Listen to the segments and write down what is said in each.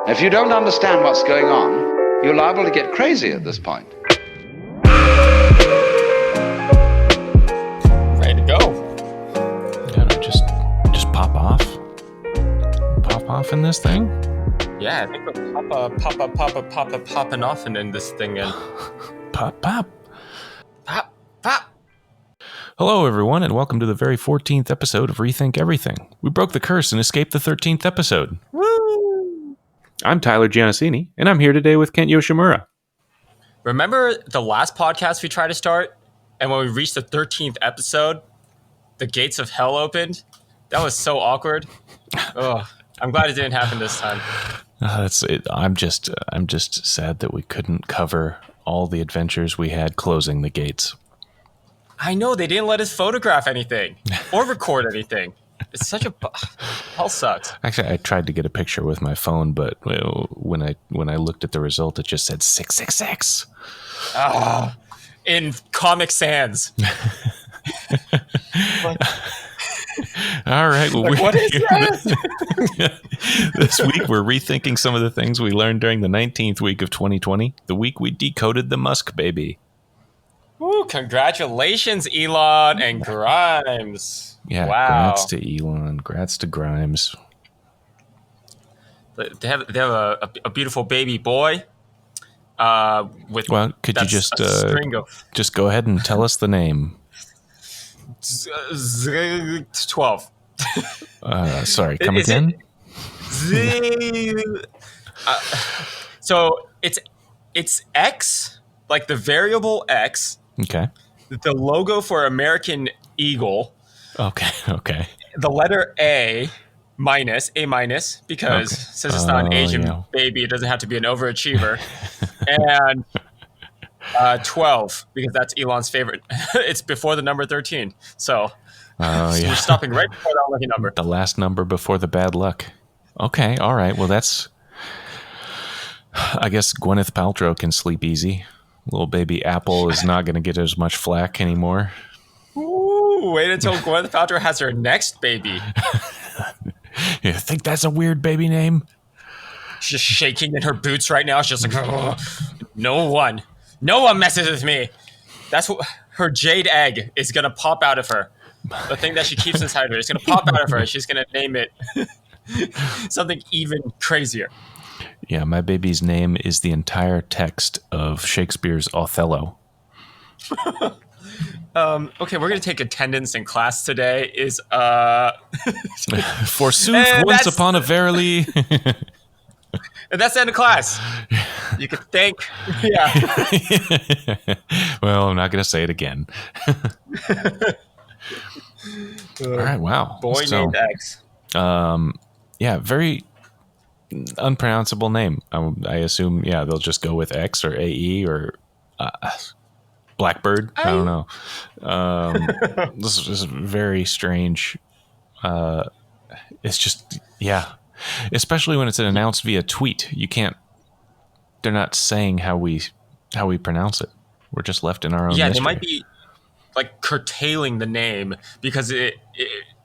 If you don't understand what's going on, you're liable to get crazy at this point. Ready to go. Gotta just pop off in this thing. Yeah, I think we're popping off and in this thing and Pop. pop. Hello, everyone, and welcome to the very 14th episode of Rethink Everything. We broke the curse and escaped the 13th episode. Woo! I'm Tyler Giannassini, and I'm here today with Kent Yoshimura. Remember the last podcast we tried to start, and when we reached the 13th episode, the gates of hell opened? That was so awkward. Oh, I'm glad it didn't happen this time. That's it. I'm just sad that we couldn't cover all the adventures we had closing the gates. I know, they didn't let us photograph anything or record anything. It's such a... Hell sucks. Actually, I tried to get a picture with my phone, but when I looked at the result, it just said 666. Ah, in Comic Sans. All right. Well, Like, what is that? This week, we're rethinking some of the things we learned during the 19th week of 2020, the week we decoded the Musk baby. Ooh, congratulations, Elon and Grimes. Yeah, wow. Grats to Elon, grats to Grimes. They have a beautiful baby boy. With Well, could you just string of just go ahead and tell us the name? 12. Sorry, come Is again? So it's X, like the variable X. Okay. The logo for American Eagle. Okay. The letter A minus, because since it's not an Asian baby, it doesn't have to be an overachiever. And 12, because that's Elon's favorite. It's before the number 13. So we're stopping right before that lucky number. The last number before the bad luck. Okay, all right. Well, that's... I guess Gwyneth Paltrow can sleep easy. Little baby Apple is not going to get as much flack anymore. Ooh, wait until Gwyneth Paltrow has her next baby. You think that's a weird baby name? She's just shaking in her boots right now. She's just like, oh, no one messes with me. That's what her jade egg is going to pop out of her. The thing that she keeps inside her is going to pop out of her. She's going to name it something even crazier. Yeah, my baby's name is the entire text of Shakespeare's Othello. Okay, we're going to take attendance in class today. Forsooth, once upon a verily... And that's the end of class. You can thank... Yeah. Well, I'm not going to say it again. All right, wow. Boy named X. Yeah, very... unpronounceable name. I assume, they'll just go with X or AE or Blackbird. I don't know. This is very strange. It's just, especially when it's announced via tweet. They're not saying how we pronounce it. We're just left in our own mystery. They might be like curtailing the name because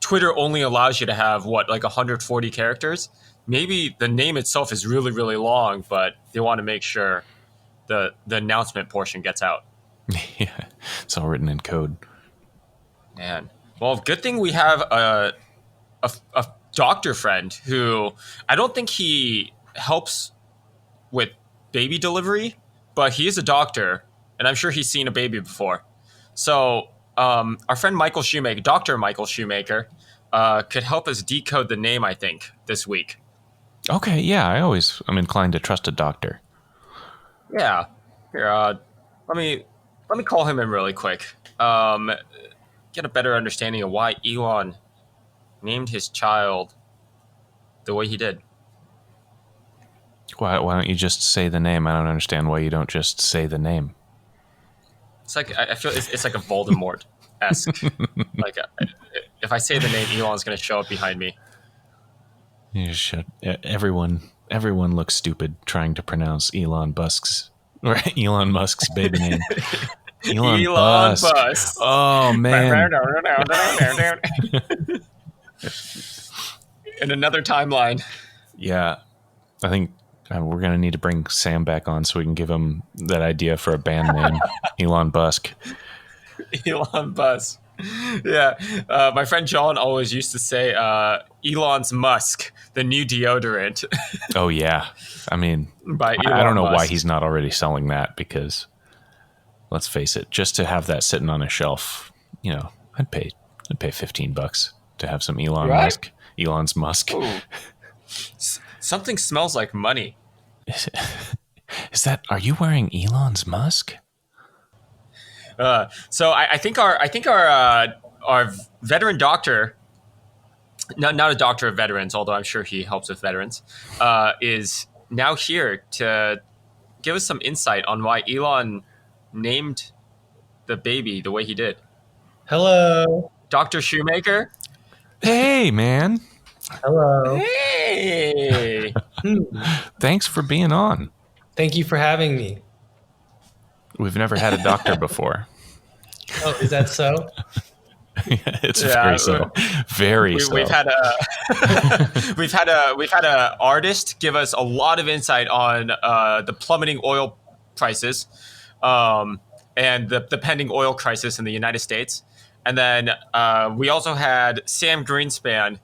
Twitter only allows you to have like 140 characters. Maybe the name itself is really, really long, but they want to make sure the announcement portion gets out. Yeah, it's all written in code. Man. Well, good thing we have a doctor friend who I don't think he helps with baby delivery, but he is a doctor, and I'm sure he's seen a baby before. So our friend Michael Shumaker, Doctor Michael Shumaker, could help us decode the name, I think, this week. Okay, yeah, I'm inclined to trust a doctor. Yeah. Here, let me call him in really quick. Get a better understanding of why Elon named his child the way he did. Why don't you just say the name? I don't understand why you don't just say the name. It's like I feel it's like a Voldemort-esque. Like if I say the name, Elon's going to show up behind me. You should. Everyone looks stupid trying to pronounce Elon Musk's baby name. Elon Musk. Oh man. In another timeline. Yeah, I think We're going to need to bring Sam back on so we can give him that idea for a band name, Elon Busk. Elon Musk. Yeah. My friend John always used to say Elon's Musk, the new deodorant. Oh, yeah. I mean, By Elon I don't know why Musk. he's not already selling that because, let's face it, just to have that sitting on a shelf, I'd pay $15 to have some Elon's Musk. Something smells like money. Are you wearing Elon's Musk? So I think our veteran doctor, not a doctor of veterans, although I'm sure he helps with veterans, is now here to give us some insight on why Elon named the baby the way he did. Hello. Dr. Shumaker. Hey, man. Hello. Hey. Thanks for being on. Thank you for having me. We've never had a doctor before. Oh, is that so? It's very so. Very so. We've had a artist give us a lot of insight on the plummeting oil prices, and the pending oil crisis in the United States, and then we also had Sam Greenspan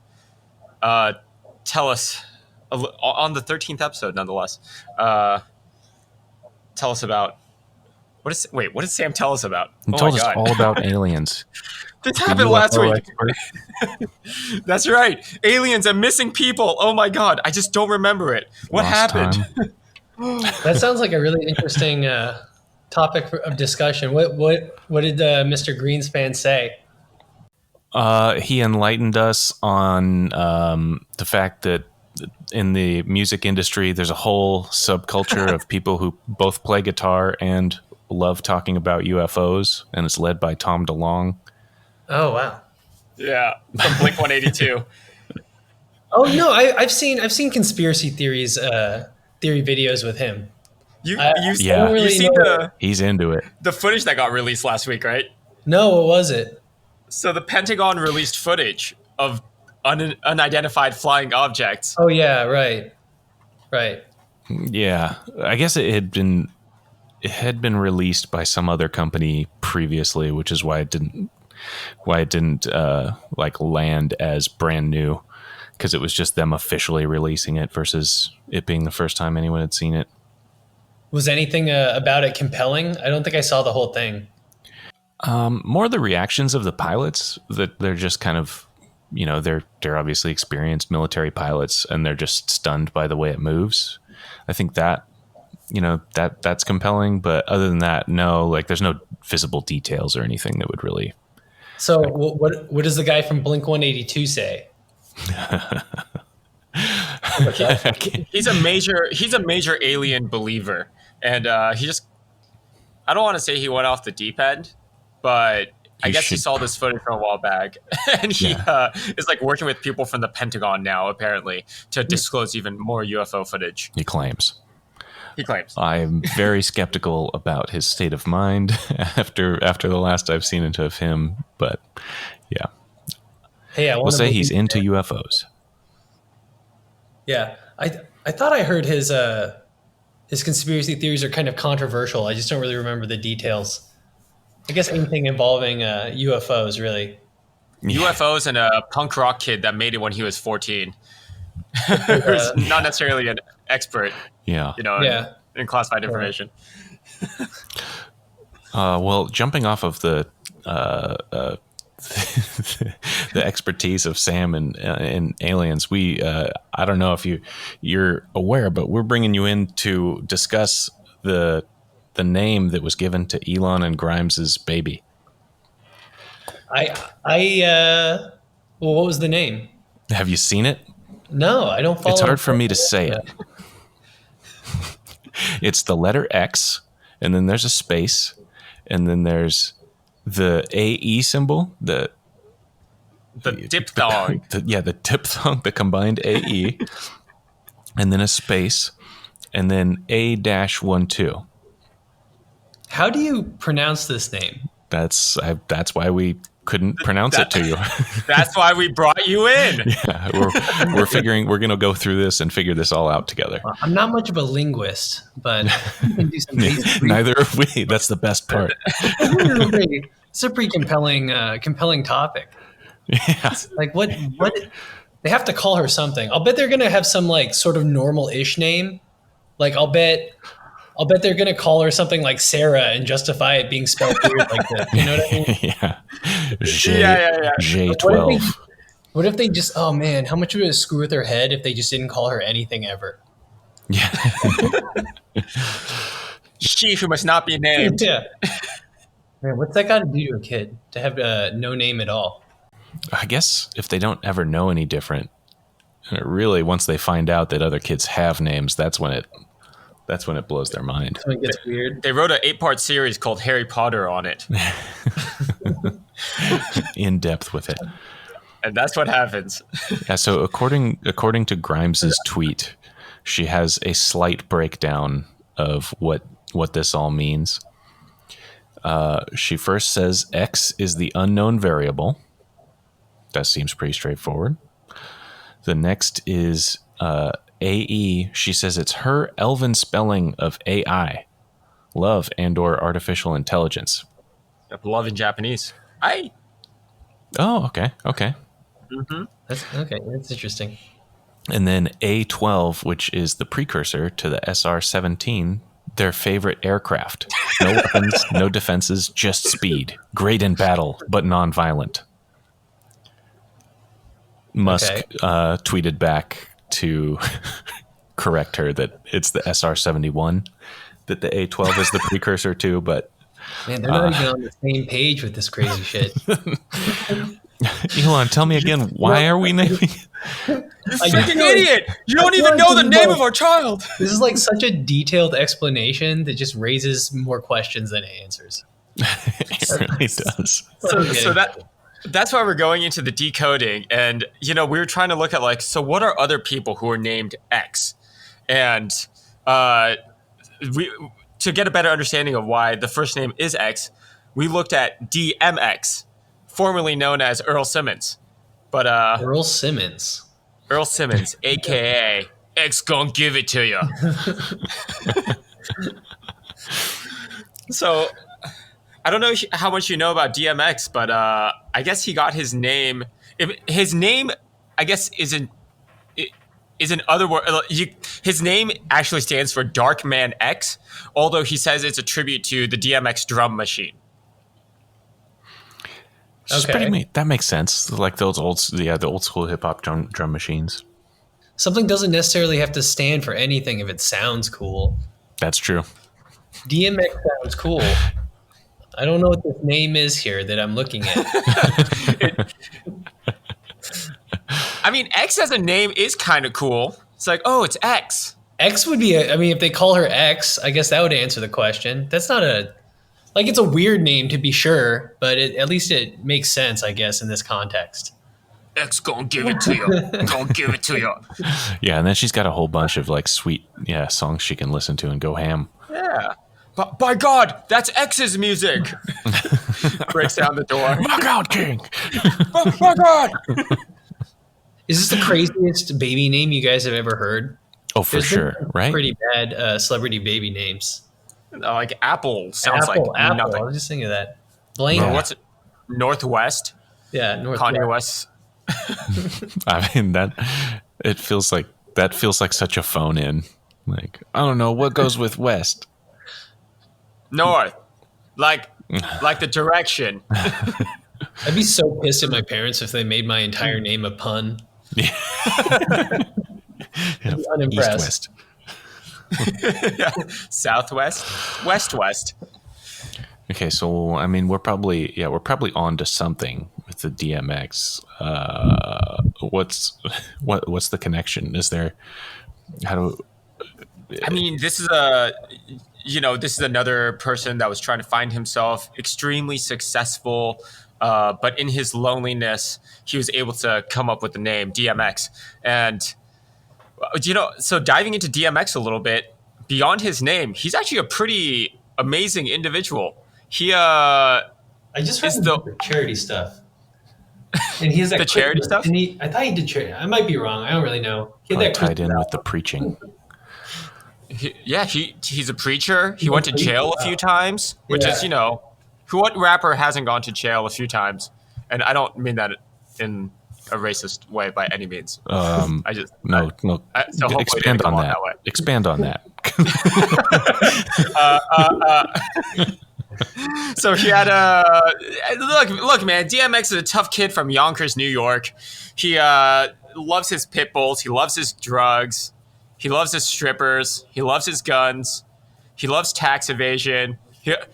tell us on the 13th episode, nonetheless. Tell us about what did Sam tell us about? He told us all about aliens. This happened last week. That's right. Aliens and missing people. Oh my God. I just don't remember it. What happened? That sounds like a really interesting topic of discussion. What did Mr. Greenspan say? He enlightened us on the fact that in the music industry, there's a whole subculture of people who both play guitar and love talking about UFOs, and it's led by Tom DeLonge. Oh wow! Yeah, from Blink-182. Oh no, I've seen conspiracy theory videos with him. You've really seen he's into it. The footage that got released last week, right? No, what was it? So the Pentagon released footage of unidentified flying objects. Oh yeah, right. Yeah, I guess it had been released by some other company previously, which is why it didn't land as brand new, because it was just them officially releasing it versus it being the first time anyone had seen it. Was anything about it compelling? I don't think I saw the whole thing. More the reactions of the pilots, that they're just kind of, they're obviously experienced military pilots and they're just stunned by the way it moves. I think that, that's compelling, but other than that, no, there's no visible details or anything that would really. So what does the guy from Blink-182 say? He's a major alien believer, and he just, I don't want to say he went off the deep end, but I guess he saw this footage from a while back, and he is working with people from the Pentagon now, apparently, to disclose even more UFO footage. He claims. I'm very skeptical about his state of mind after the last I've seen of him, but yeah. Hey, we'll say he's into UFOs. Yeah, I thought I heard his conspiracy theories are kind of controversial. I just don't really remember the details. I guess anything involving UFOs, really. UFOs and a punk rock kid that made it when he was 14. Who's not necessarily an expert. Yeah. In classified information. Well, jumping off of the the expertise of Sam and aliens, we I don't know if you're aware, but we're bringing you in to discuss the name that was given to Elon and Grimes's baby. Well, what was the name? Have you seen it? No, I don't follow. It's hard for me to say it. It's the letter X, and then there's a space, and then there's the AE symbol, the diphthong. The diphthong, the combined AE, and then a space, and then A-12. How do you pronounce this name? That's why we couldn't pronounce it to you. That's why we brought you in. Yeah, we're figuring we're going to go through this and figure this all out together. I'm not much of a linguist, but we can do some basic Neither are we. That's the best part. It's a pretty compelling topic. Yeah. Like what they have to call her something. I'll bet they're gonna have some like sort of normal-ish name. Like I'll bet they're gonna call her something like Sarah and justify it being spelled weird like that. You know what I mean? Yeah. Yeah. J12. What if they just? Oh man, how much would it screw with her head if they just didn't call her anything ever? Yeah. She who must not be named. Yeah. Man, what's that got to do to a kid to have no name at all? I guess if they don't ever know any different, really, once they find out that other kids have names, that's when it blows their mind. So it gets weird. They wrote an 8-part series called Harry Potter on it. In depth with it. And that's what happens. Yeah, so according to Grimes's tweet, she has a slight breakdown of what this all means. She first says X is the unknown variable. That seems pretty straightforward. The next is AE. She says it's her elven spelling of AI, love and/or artificial intelligence. Love in Japanese. I. Oh, okay. That's interesting. And then A12, which is the precursor to the SR-17, their favorite aircraft. No weapons, no defenses, just speed. Great in battle, but non-violent. Musk tweeted back to correct her that it's the SR-71 that the A12 is the precursor to, but... Man, they're not even on the same page with this crazy shit. Elon, tell me again, why are we naming... You freaking idiot! You don't even know the name of our child! This is like such a detailed explanation that just raises more questions than it answers. It really does. So that's why we're going into the decoding. And, we were trying to look at, like, so what are other people who are named X? And to get a better understanding of why the first name is X, we looked at DMX, formerly known as Earl Simmons. But Earl Simmons, a.k.a. X gon' give it to you. So... I don't know how much you know about DMX, but I guess he got his name. His name, I guess, is in other words. His name actually stands for Dark Man X, although he says it's a tribute to the DMX drum machine. Okay. That makes sense. Like those the old school hip hop drum machines. Something doesn't necessarily have to stand for anything if it sounds cool. That's true. DMX sounds cool. I don't know what this name is here that I'm looking at. I mean, X as a name is kind of cool. It's like, oh, it's X. X would be if they call her X, I guess that would answer the question. That's not it's a weird name to be sure, but at least it makes sense, I guess, in this context. X gonna give it to you. Gonna give it to you. Yeah, and then she's got a whole bunch of like sweet songs she can listen to and go ham. Yeah. But by God, that's X's music. Breaks down the door. My God, King. My God. Is this the craziest baby name you guys have ever heard? Oh, for sure, right? Pretty bad celebrity baby names. Like Apple sounds Apple. nothing. I was just thinking of that. Blaine. Yeah. What's it? Northwest? Yeah, Northwest. Kanye West. I mean, that feels like such a phone in. Like, I don't know what goes with West. North, like the direction. I'd be so pissed at my parents if they made my entire name a pun. Yeah. Unimpressed. East-West. Yeah. Southwest, West-West. Okay, so I mean, we're probably on to something with the DMX. What's the connection? Is there I mean, this is another person that was trying to find himself, extremely successful, but in his loneliness, he was able to come up with the name DMX. And, so diving into DMX a little bit, beyond his name, he's actually a pretty amazing individual. He, I just heard Is him the- do the charity stuff. And he has that The charity stuff? And I thought he did charity. I might be wrong. I don't really know. He had Probably that tied in Christmas with the album. preaching. He's a preacher. He went to jail a few times, which Yeah. is, what rapper hasn't gone to jail a few times? And I don't mean that in a racist way by any means. I just No. so hopefully it Expand didn't come on out that. way. Expand on that. So he had look, man. DMX is a tough kid from Yonkers, New York. He loves his pit bulls. He loves his drugs. He loves his strippers. He loves his guns. He loves tax evasion.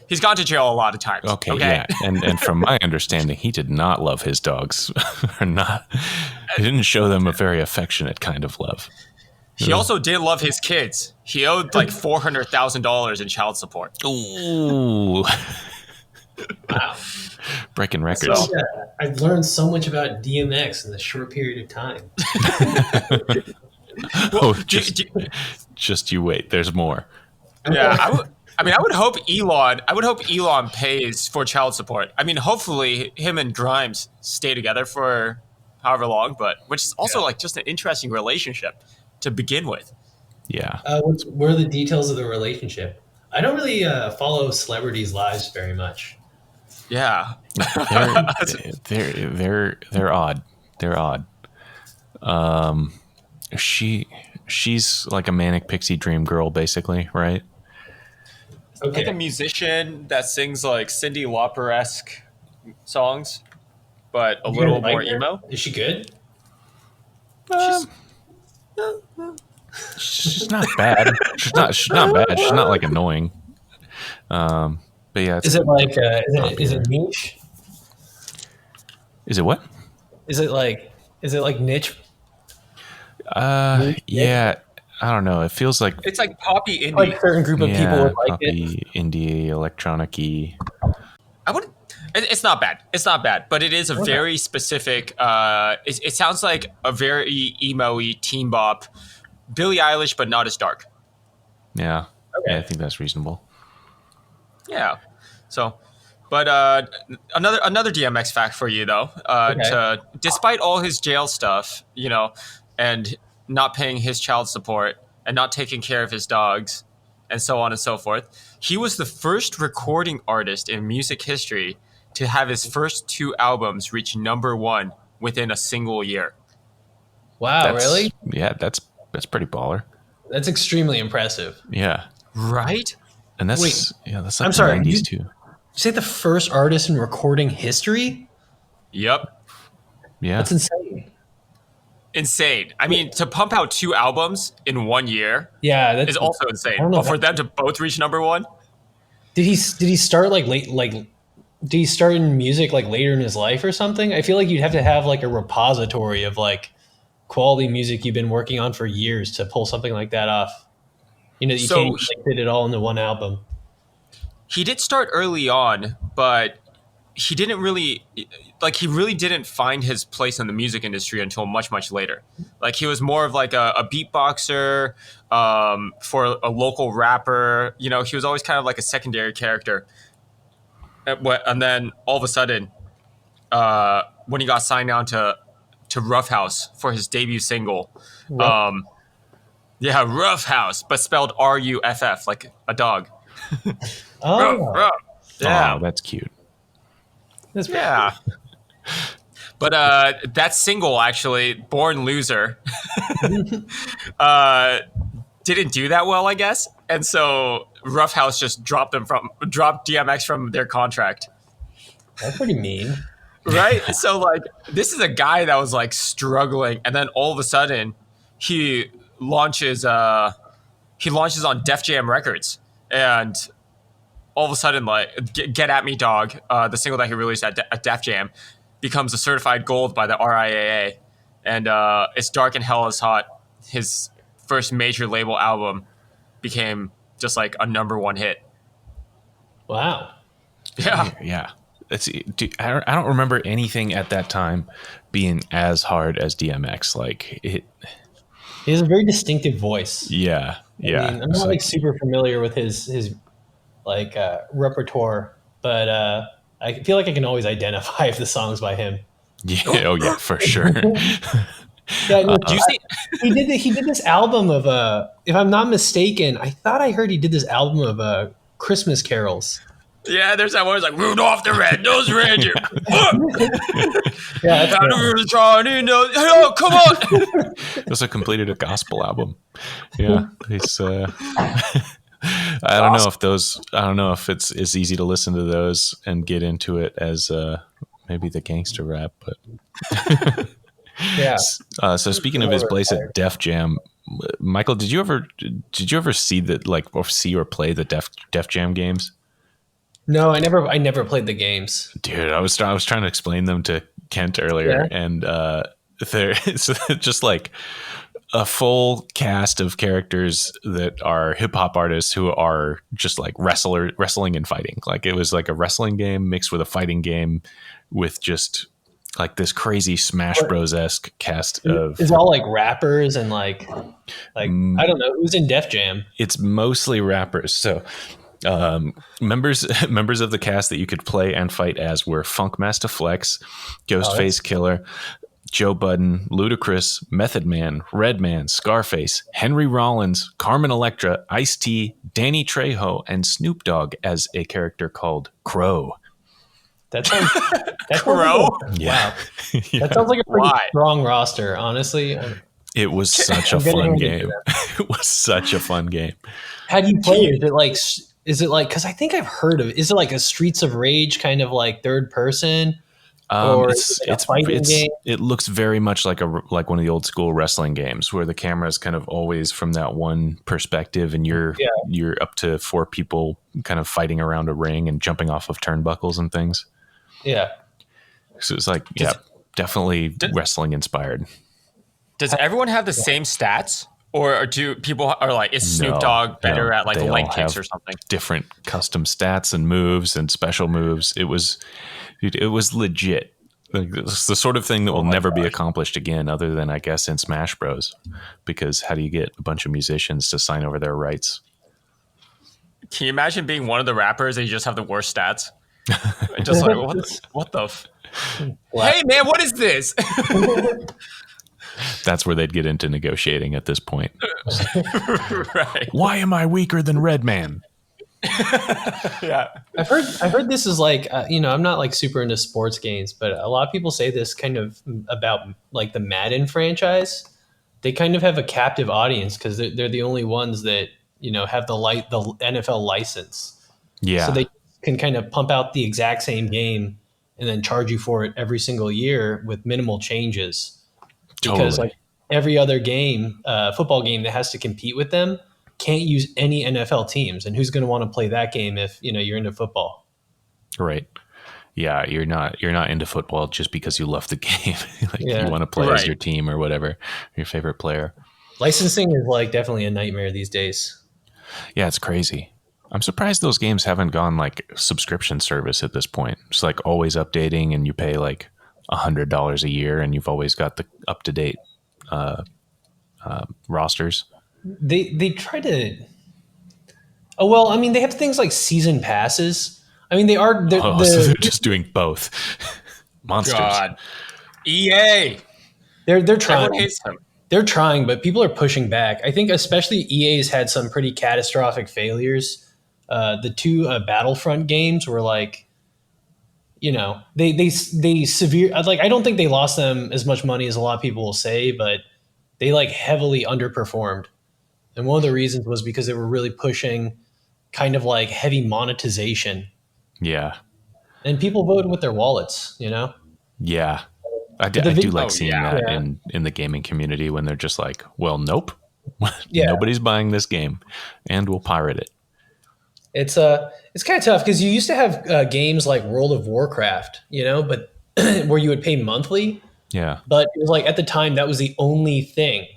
He's gone to jail a lot of times. Okay, yeah, and from my understanding, he did not love his dogs, or not. He didn't show them a very affectionate kind of love. He also did love his kids. He owed like $400,000 in child support. Ooh, Wow. breaking records. So, I've learned so much about DMX in a short period of time. Oh, just you wait. There's more. Yeah, I would hope Elon pays for child support. I mean, hopefully him and Grimes stay together for however long, but which is also like just an interesting relationship to begin with. Yeah. What are the details of the relationship? I don't really follow celebrities' lives very much. Yeah, They're odd. They're odd. She's like a manic pixie dream girl, basically, right? like a musician that sings like Cyndi Lauper-esque songs, but a little like more her? emo. Is she good? She's not bad. She's not bad. She's not like annoying. But yeah, Is it like is it niche? Is it what? Is it like niche? Yeah. I don't know. It feels like It's like poppy indie. Like a certain group of people would like it. poppy, indie, electronic-y. I wouldn't. It's not bad. It's not bad, but it is a very specific. It sounds like a very emo-y teen bop, Billie Eilish, but not as dark. Yeah. Okay. Yeah, I think that's reasonable. Yeah. So, but another DMX fact for you though. Despite all his jail stuff, and not paying his child support and not taking care of his dogs, and so on and so forth, he was the first recording artist in music history to have his first 2 albums reach #1 within a single year. Wow, really? Yeah, that's pretty baller. That's extremely impressive. Yeah. Right? And that's Wait, that's like I'm the sorry, 90s too. Did you say the first artist in recording history? Yep. Yeah. That's insane. Insane. I mean, to pump out 2 albums in 1 year Yeah, that's is also I insane. don't know But for that- them to both reach #1, Did he start like late did he start in music like later in his life or something? I feel like you'd have to have like a repository of like quality music you've been working on for years to pull something like that off. You So can't fit it all into one album. he did start early on, but he didn't really he really didn't find his place in the music industry until much later. Like he was more of like a beatboxer for a local rapper. He was always kind of like a secondary character. And then all of a sudden, when he got signed down to Rough House for his debut single, Rough House, but spelled RUFF, like a dog. Oh, Ruff. Yeah. Oh, that's cute. that's Yeah. But that single, actually, Born Loser, didn't do that well, I guess. And so Rough House just dropped DMX from their contract. That's pretty mean. Right? So this is a guy that was struggling, and then all of a sudden he launches on Def Jam Records, and all of a sudden Get At Me Dog, the single that he released at Def Jam, becomes a certified gold by the RIAA, and It's Dark and Hell Is Hot, his first major label album, became just like a #1 hit. Wow. Yeah. Yeah. I don't remember anything at that time being as hard as DMX. He has a very distinctive voice. Yeah. Yeah. I mean, I'm not super familiar with his repertoire, but I feel like I can always identify if the song's by him. Yeah. Oh yeah, for sure. Yeah, no, Do you see? he did this album of if I'm not mistaken, I thought I heard he did this album of Christmas carols. Yeah, there's that one. It's like Rudolph the Red-Nosed Reindeer. Yeah, that's How cool. do we try to know? Oh, come on! He also completed a gospel album. Yeah, he's. I don't know if those. I don't know if it's as easy to listen to those and get into it as maybe the gangster rap. But Yeah. so speaking of his place at Def Jam, Michael, did you ever see that, like, or see or play the Def Jam games? No, I never played the games. Dude, I was trying to explain them to Kent earlier, and they're it's just like a full cast of characters that are hip hop artists who are just like wrestling and fighting. Like, it was like a wrestling game mixed with a fighting game with just like this crazy Smash Bros-esque cast of. It's all like rappers and like I don't know who's in Def Jam. It's mostly rappers. So members of the cast that you could play and fight as were Funkmaster Flex, Ghostface Killer, Joe Budden, Ludacris, Method Man, Redman, Scarface, Henry Rollins, Carmen Electra, Ice-T, Danny Trejo, and Snoop Dogg as a character called Crow. That sounds Crow? Yeah. That sounds like a pretty strong roster, honestly. It was such a fun game. It was such a fun game. How do you play it? Is it like, because I think I've heard of it. Is it like a Streets of Rage kind of like third person? Or it's a fighting game? It looks very much like one of the old school wrestling games where the camera is kind of always from that one perspective, and you're up to 4 people kind of fighting around a ring and jumping off of turnbuckles and things. Yeah. So it's like, definitely wrestling inspired. Does everyone have the same stats? Or do people are like, is Snoop Dogg better at like leg kicks or something? Different custom stats and moves and special moves. It was legit. Like, it's the sort of thing that will never be accomplished again, other than, I guess, in Smash Bros. Because how do you get a bunch of musicians to sign over their rights? Can you imagine being one of the rappers and you just have the worst stats? Just like, what the hey man, what is this? That's where they'd get into negotiating at this point. Right. Why am I weaker than Redman? Yeah. I've heard this is like, I'm not like super into sports games, but a lot of people say this kind of about like the Madden franchise. They kind of have a captive audience because they're the only ones that, have the NFL license. Yeah. So they can kind of pump out the exact same game and then charge you for it every single year with minimal changes. Because like every other game, football game that has to compete with them can't use any NFL teams. And who's going to want to play that game if, you're into football? Right. Yeah. You're not into football just because you love the game. You want to play as your team or whatever, your favorite player. Licensing is like definitely a nightmare these days. Yeah, it's crazy. I'm surprised those games haven't gone like subscription service at this point. It's like always updating, and you pay like $100 a year, and you've always got the up to date rosters. They try to. Oh well, I mean, they have things like season passes. I mean, so they're just doing both. Monsters. God. EA. They're trying. Everyone hates them. They're trying, but people are pushing back. I think especially EA's had some pretty catastrophic failures. The 2 Battlefront games were like, they severe. Like, I don't think they lost them as much money as a lot of people will say, but they like heavily underperformed. And one of the reasons was because they were really pushing kind of like heavy monetization. Yeah. And people voted with their wallets, Yeah. I do like seeing that in the gaming community when they're just like, well, nope. Nobody's buying this game, and we'll pirate it. It's kind of tough because you used to have games like World of Warcraft, but where you would pay monthly. Yeah. But it was like at the time that was the only thing.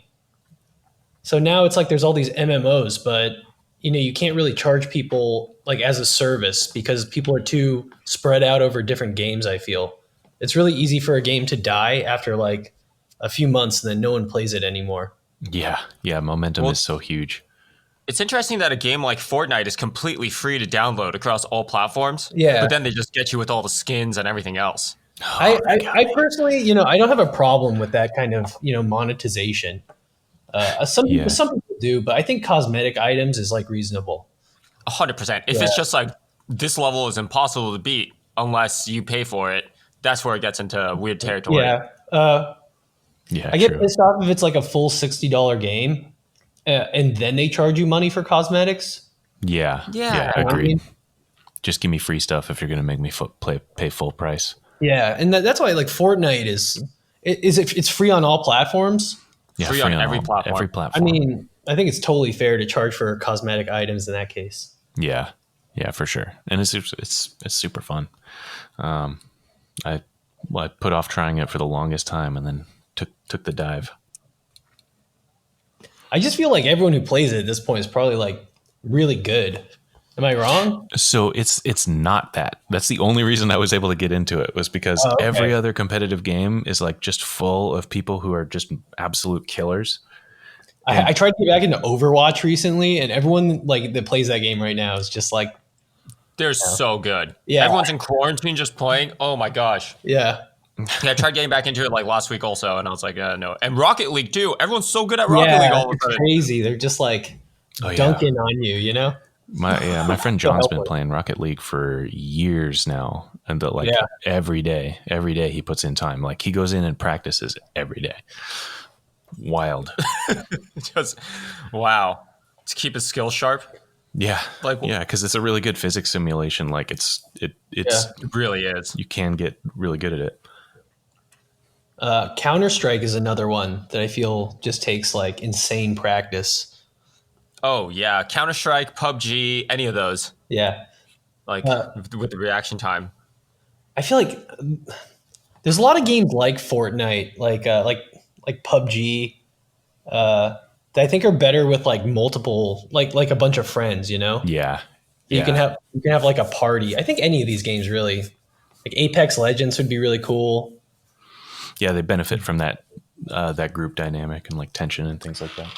So now it's like there's all these MMOs, but you can't really charge people like as a service because people are too spread out over different games, I feel. It's really easy for a game to die after like a few months and then no one plays it anymore. Yeah. Yeah. Momentum is so huge. It's interesting that a game like Fortnite is completely free to download across all platforms. Yeah. But then they just get you with all the skins and everything else. I personally, I don't have a problem with that kind of, monetization. Some people do, but I think cosmetic items is like reasonable. 100%. If it's just like this level is impossible to beat unless you pay for it, that's where it gets into weird territory. Yeah. Yeah, I get true. pissed off if it's like a full $60 game and then they charge you money for cosmetics. Yeah, Yeah. agreed. I mean, Just give me free stuff if you're going to make me pay full price. yeah, and that's why like Fortnite it's free on all platforms. Yeah, Free on every platform. Every I platform. mean, I think it's totally fair to charge for cosmetic items in that case. yeah, for sure, and it's super fun. I put off trying it for the longest time, and then took the dive. I just feel like everyone who plays it at this point is probably like really good. Am I wrong? So it's not that. That's the only reason I was able to get into it, was because every other competitive game is like just full of people who are just absolute killers. I tried to get back into Overwatch recently, and everyone like that plays that game right now is just like, They're so good. Yeah. Everyone's in quarantine just playing. Oh my gosh. yeah, Yeah, I tried getting back into it like last week also, and I was like, no. And Rocket League too. Everyone's so good at Rocket League all of a it's sudden. crazy. They're just like dunking on you, My friend John's been playing Rocket League for years now, and every day he puts in time. Like he goes in and practices every day. Wild. Just wow. To keep his skills sharp. Yeah, Like- because it's a really good physics simulation. Like it's It really is. you can get really good at it. Counter-Strike is another one that I feel just takes like insane practice. Oh yeah. Counter-Strike, PUBG, any of those. Yeah. Like with the reaction time. I feel like there's a lot of games like Fortnite, like PUBG, that I think are better with like multiple, like a bunch of friends. Yeah, You can have like a party. I think any of these games really, like Apex Legends would be really cool. yeah. They benefit from that group dynamic and like tension and things like that.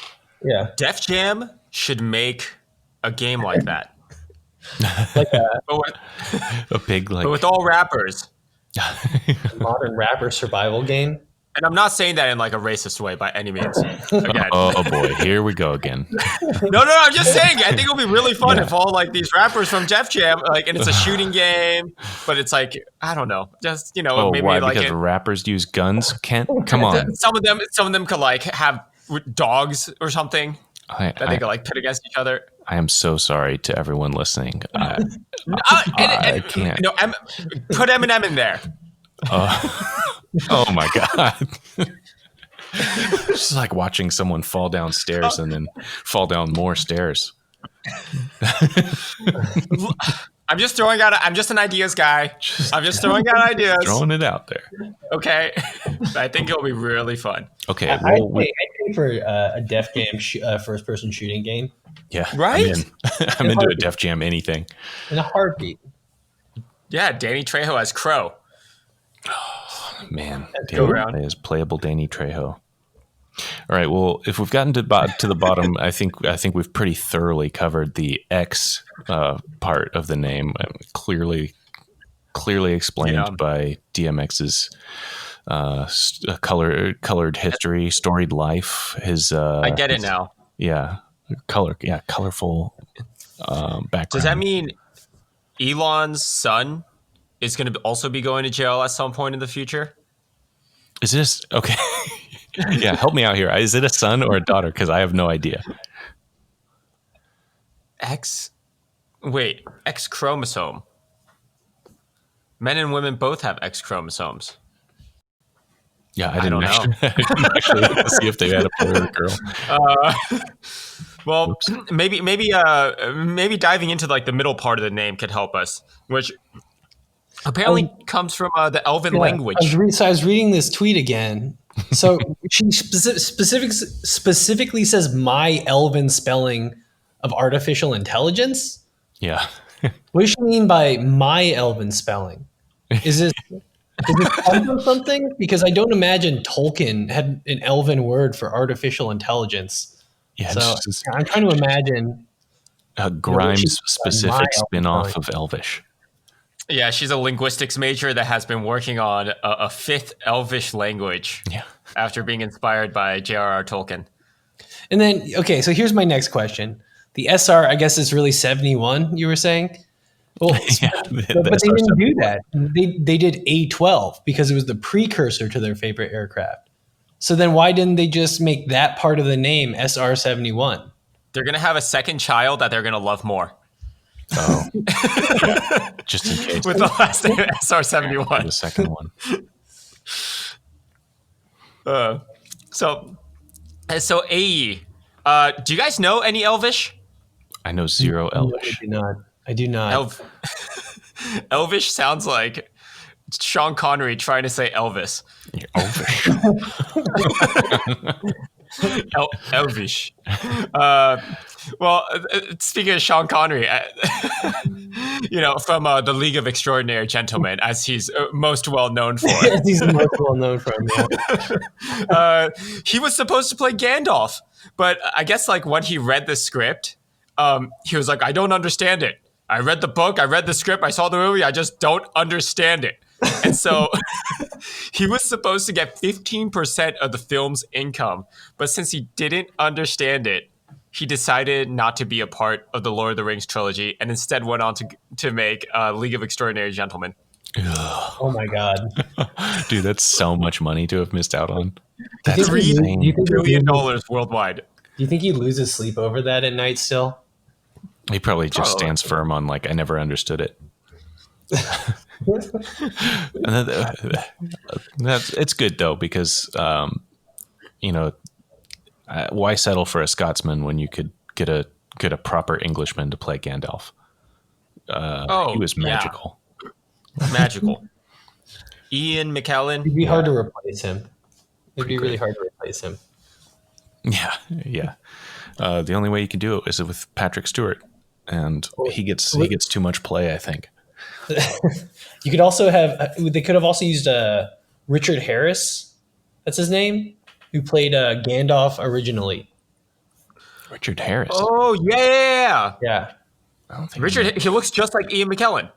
Yeah, Def Jam should make a game like that. like a A big like But with all rappers. modern rapper survival game. And I'm not saying that in like a racist way by any means. Again. oh boy, here we go again. No, I'm just saying. I think it'll be really fun if all like these rappers from Def Jam, like, and it's a shooting game, but it's like I don't know, just maybe Why? like Because rappers use guns? Kent, come on. some of them could like have dogs or something that they could like pit against each other. I am so sorry to everyone listening. I can't. Put Eminem in there. Oh my god. It's like watching someone fall down stairs and then fall down more stairs. I'm just throwing out. I'm just an ideas guy. I'm just throwing out ideas. Throwing it out there. Okay, I think it'll be really fun. Okay. I'd pay for a Def Jam first-person shooting game yeah. Right? I'm into a Def Jam anything. in a heartbeat. Yeah, Danny Trejo as Crow. Man, go around. Danny is playable Danny Trejo. All right. Well, if we've gotten to the bottom, I think we've pretty thoroughly covered the X part of the name, clearly explained by DMX's colored history, storied life. His I get it now. Yeah, colorful background. Does that mean Elon's son is going to also be going to jail at some point in the future? Is this okay? Yeah, help me out here. Is it a son or a daughter? Because I have no idea. X chromosome. Men and women both have X chromosomes. Yeah, I don't know. I didn't actually look to see if they had a boy or a girl. Well, maybe diving into like the middle part of the name could help us, which apparently comes from the Elven language. I was reading this tweet again. So she specifically says my Elven spelling of artificial intelligence. Yeah. What does she mean by my Elven spelling? Is it come from something? Because I don't imagine Tolkien had an Elven word for artificial intelligence. Yeah, So just I'm trying to imagine a she's Grimes my specific Elvish spin-off tongue. of Elvish. Yeah, she's a linguistics major that has been working on a fifth Elvish language Yeah. after being inspired by J.R.R. Tolkien. And then, okay, so here's my next question. The SR, I guess, is really 71, you were saying? Well, Yeah, but they didn't do SR-71. that. They did A12 because it was the precursor to their favorite aircraft. So then why didn't they just make that part of the name SR-71? They're going to have a second child that they're going to love more. Oh, yeah. Just in case. With the last name For SR-71. the second one. So AE, do you guys know any Elvish? I know zero No, Elvish. I do not. I do not. Elvish sounds like Sean Connery trying to say Elvis. You're Elvish. Elvish. Speaking of Sean Connery, from the League of Extraordinary Gentlemen, as he's most well known for. He's most well known from. Yeah. He was supposed to play Gandalf, but I guess like when he read the script, he was like, I don't understand it. I read the book, I read the script, I saw the movie, I just don't understand it. And so he was supposed to get 15% of the film's income, but since he didn't understand it, he decided not to be a part of the Lord of the Rings trilogy and instead went on to make League of Extraordinary Gentlemen. Oh my God. Dude, that's so much money to have missed out on. That's Do you insane. think $1 billion worldwide. Do you think he loses sleep over that at night still? He probably just Probably. stands firm on like I never understood it. And it's good though because why settle for a Scotsman when you could get a proper Englishman to play Gandalf? He was magical. Yeah. Magical. Ian McKellen. It'd be hard to replace him. It'd be really hard to replace him. Yeah. The only way you can do it is with Patrick Stewart, and he gets too much play, I think. You could also have. They could have also used Richard Harris. That's his name. Who played Gandalf originally? Richard Harris. Oh yeah. Yeah, I don't think Richard. He looks just like Ian McKellen.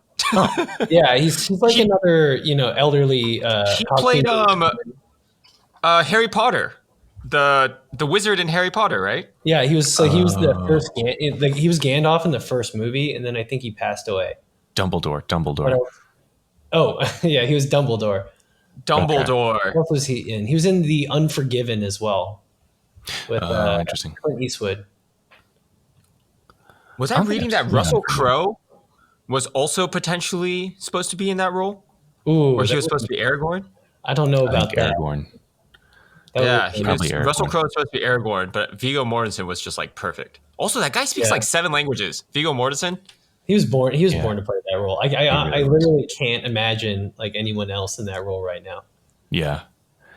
yeah. He's like another elderly. He played Harry Potter, the wizard in Harry Potter, right? Yeah, he was. So he was the first. He was Gandalf in the first movie, and then I think he passed away. Dumbledore. What else? Oh, yeah, he was Dumbledore. Dumbledore. What else was he in? He was in The Unforgiven as well. With Interesting. Clint Eastwood. Was I don't think reading I've that seen Russell that. Crowe was also potentially supposed to be in that role? Ooh, Or he was supposed to be Aragorn? I don't know I about think that. Aragorn. That Yeah, was- Russell Aragorn. Crowe was supposed to be Aragorn, but Viggo Mortensen was just like perfect. Also, that guy speaks Yeah. like 7 languages. Viggo Mortensen. he was born. He was Yeah. born to play that role. I really literally can't imagine like anyone else in that role right now. Yeah.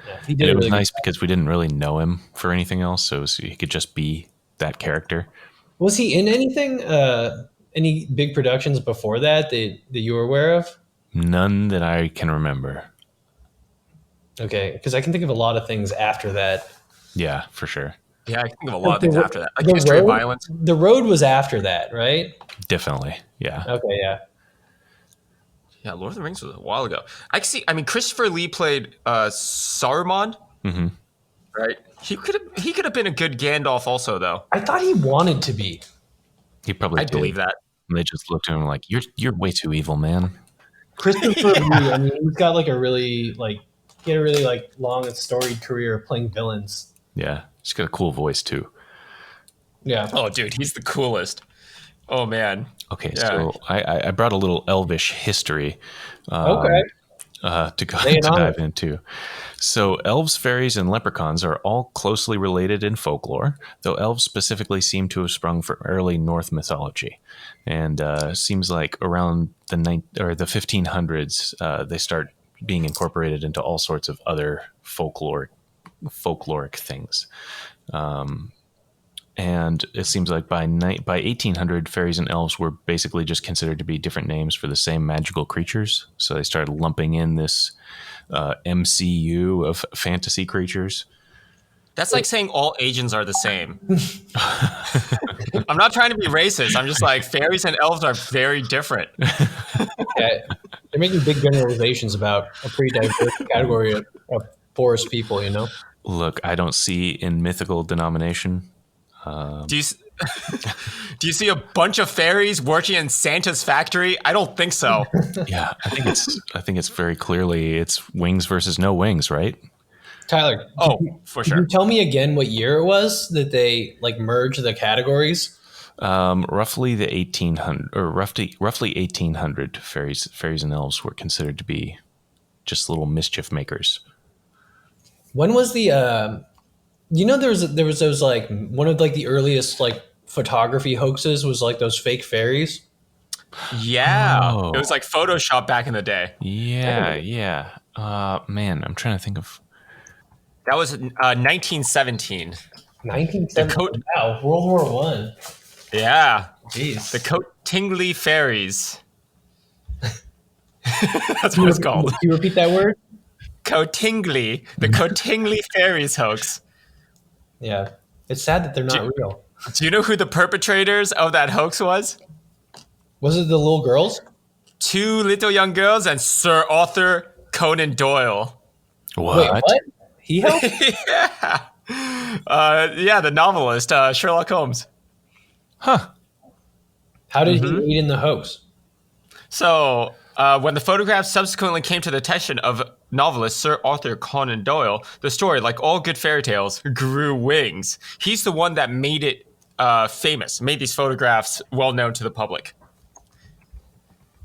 Yeah, he And did it a was really nice because we didn't really know him for anything else, so he could just be that character. Was he in anything? Any big productions before that you were aware of? None that I can remember. Okay, because I can think of a lot of things after that. Yeah, for sure. Yeah, I can think of a lot of The things Ro- after that. Like the History of Road- Violence. The Road was after that, right? Definitely. Yeah. Okay, yeah. Yeah, Lord of the Rings was a while ago. I mean, Christopher Lee played Saruman, hmm right? He could have been a good Gandalf also, though. I thought he wanted to be. He probably I did. believe that. And they just looked at him like, you're way too evil, man. Christopher Lee, I mean, he's got like a really long and storied career playing villains. Yeah. He's got a cool voice too. Yeah. Oh, dude, he's the coolest. Oh man. Okay, Yeah. so I brought a little Elvish history Okay. to Lay it on dive us. into. So elves, fairies, and leprechauns are all closely related in folklore, though elves specifically seem to have sprung from early North mythology. And seems like around the 1500s, they start being incorporated into all sorts of other folkloric things. And it seems like by 1800, fairies and elves were basically just considered to be different names for the same magical creatures. So they started lumping in this MCU of fantasy creatures. That's like saying all Asians are the same. I'm not trying to be racist. I'm just like fairies and elves are very different. Yeah, they're making big generalizations about a pretty diverse category of forest people. You know. Look, I don't see in mythical denomination. Do you do you see a bunch of fairies working in Santa's factory? I don't think so. Yeah, I think it's very clearly it's wings versus no wings, right? Tyler, Oh, for can you sure. tell me again what year it was that they like merged the categories? Roughly the 1800 or roughly 1800 fairies and elves were considered to be just little mischief makers. When was the there was those like one of like the earliest like photography hoaxes was like those fake fairies. Yeah, Oh. it was like Photoshop back in the day. Yeah. Man, I'm trying to think of. That was 1917. 1970. Decode- Wow, World War One. Yeah, Jeez. the Coatingly fairies. That's what it's called. Can you repeat that word? Coatingly, the Coatingly fairies hoax. Yeah. It's sad that they're not real. Do you know who the perpetrators of that hoax was? Was it the little girls? 2 little young girls and Sir Arthur Conan Doyle. What? Wait, what? He helped? Yeah, the novelist Sherlock Holmes. Huh. How did he aid in the hoax? So, when the photographs subsequently came to the attention of novelist Sir Arthur Conan Doyle, the story, like all good fairy tales, grew wings. He's the one that made it famous, made these photographs well known to the public.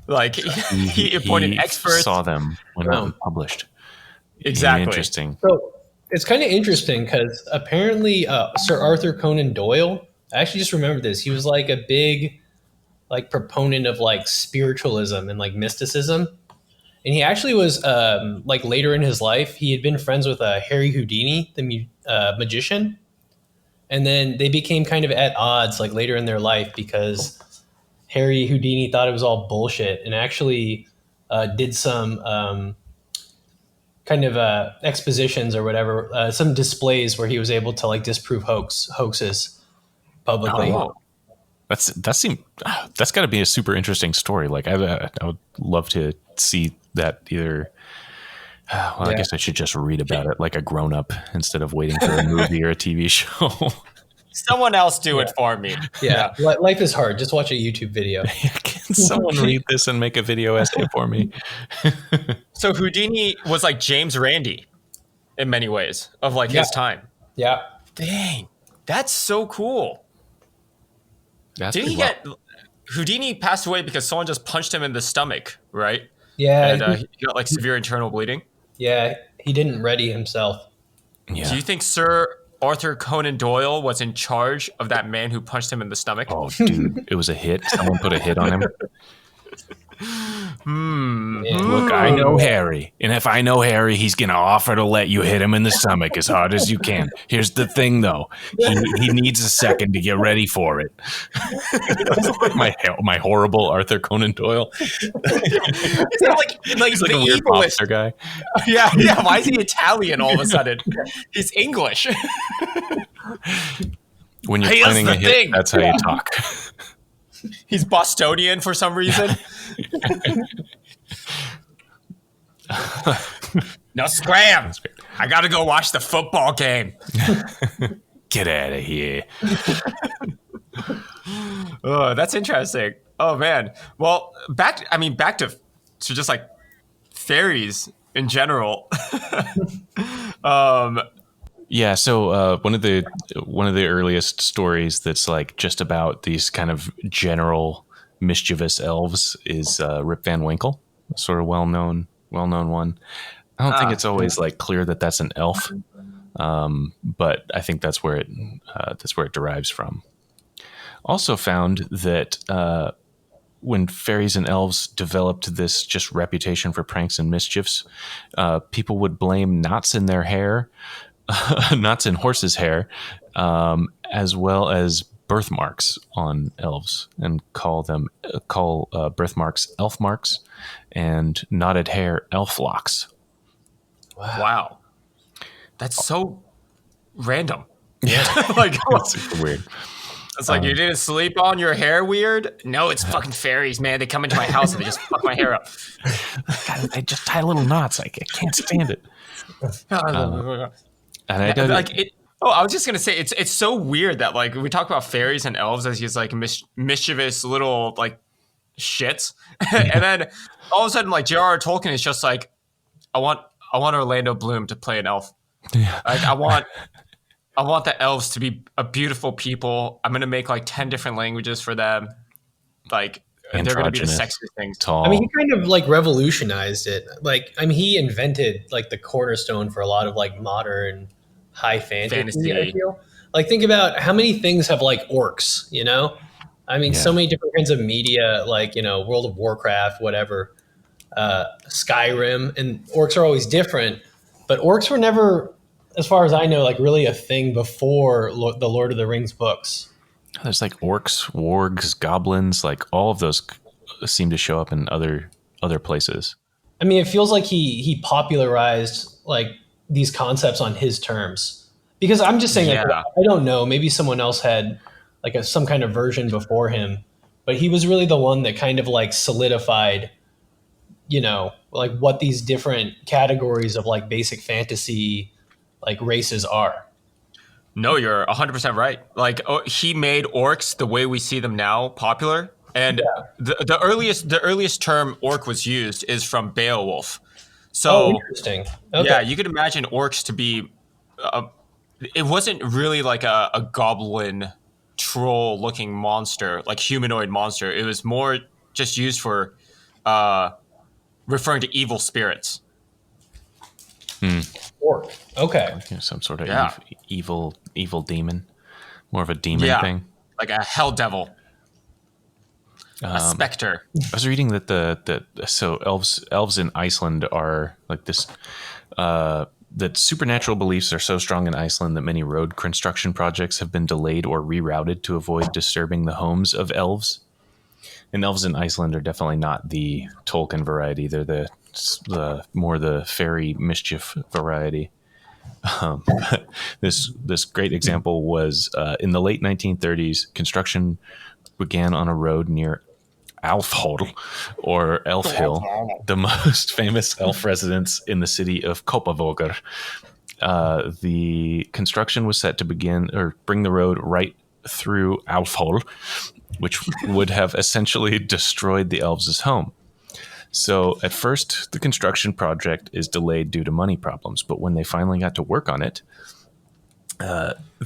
Like, he appointed experts. Saw them when they were published. Exactly. Interesting. So it's kind of interesting because apparently Sir Arthur Conan Doyle, I actually just remembered this. He was like a big like proponent of like spiritualism and like mysticism. And he actually was like later in his life, he had been friends with Harry Houdini, the magician. And then they became kind of at odds like later in their life because Harry Houdini thought it was all bullshit and actually did some kind of expositions or whatever, some displays where he was able to like disprove hoaxes publicly. Oh. That's got to be a super interesting story. Like I would love to see that either. Well, I guess I should just read about it like a grown up instead of waiting for a movie or a TV show. Someone else do it for me. Yeah. Life is hard. Just watch a YouTube video. Can someone read this and make a video essay for me? So Houdini was like James Randi in many ways of like his time. Yeah. Dang, that's so cool. Didn't he get Houdini passed away because someone just punched him in the stomach, right? Yeah. And he got like severe internal bleeding. Yeah. He didn't ready himself. Yeah. Do you think Sir Arthur Conan Doyle was in charge of that man who punched him in the stomach? Oh, dude, it was a hit. Someone put a hit on him. Look, I know Harry, and if I know Harry, he's gonna offer to let you hit him in the stomach as hard as you can. Here's the thing, though, he needs a second to get ready for it. my horrible Arthur Conan Doyle. He's like He's like the a weird evilest. mobster guy. Yeah. Why is he Italian all of a sudden? He's English. When you're Here's planning the a hit, thing. that's how you talk. He's Bostonian for some reason. No, scram! I gotta go watch the football game. Get out of here. Oh, that's interesting. Oh man. Well, back to just like fairies in general. Yeah, so one of the earliest stories that's like just about these kind of general mischievous elves is Rip Van Winkle, a sort of well known one. I don't think it's always like clear that that's an elf, but I think that's where it derives from. Also found that when fairies and elves developed this just reputation for pranks and mischiefs, people would blame knots in their hair. Knots in horses' hair, as well as birthmarks on elves, and call birthmarks elf marks, and knotted hair elf locks. Wow. That's so random. Yeah, Like, it's super weird. it's like, you didn't sleep on your hair weird? No, it's fucking fairies, man. They come into my house and they just fuck my hair up. God, they just tie little knots. I can't stand it. And I don't Like it. Oh, I was just gonna say it's so weird that like we talk about fairies and elves as these like mischievous little like shits, and then all of a sudden like J.R.R. Tolkien is just like, I want Orlando Bloom to play an elf. Yeah. Like I want the elves to be a beautiful people. I'm gonna make like 10 different languages for them. Like they're gonna be the Androgynous, sexiest things. tall. I mean, he kind of like revolutionized it. Like, I mean, he invented like the cornerstone for a lot of like modern high fantasy. I feel like, think about how many things have like orcs. You know, I mean, so many different kinds of media, like, you know, World of Warcraft, whatever, Skyrim, and orcs are always different. But orcs were never, as far as I know, like really a thing before the Lord of the Rings books. There's like orcs, wargs, goblins, like all of those seem to show up in other places. I mean, it feels like he popularized like these concepts on his terms. Because I'm just saying, like, I don't know, maybe someone else had like some kind of version before him, but he was really the one that kind of like solidified, you know, like what these different categories of like basic fantasy like races are. No, you're 100% right. Like he made orcs the way we see them now popular. And the earliest term orc was used is from Beowulf. So interesting. Okay. Yeah, you could imagine orcs to be. It wasn't really like a goblin troll looking monster, like humanoid monster. It was more just used for referring to evil spirits. Orc. Okay. Some sort of evil demon, more of a demon thing, like a hell devil, a specter. I was reading that so elves in Iceland are like this. That supernatural beliefs are so strong in Iceland that many road construction projects have been delayed or rerouted to avoid disturbing the homes of elves. And elves in Iceland are definitely not the Tolkien variety. They're the more the fairy mischief variety. This great example was in the late 1930s. Construction began on a road near Alfhol or Elf Hill, the most famous elf residence in the city of Kopavogur. The construction was set to bring the road right through Alfhol, which would have essentially destroyed the elves' home. So at first, the construction project is delayed due to money problems, but when they finally got to work on it,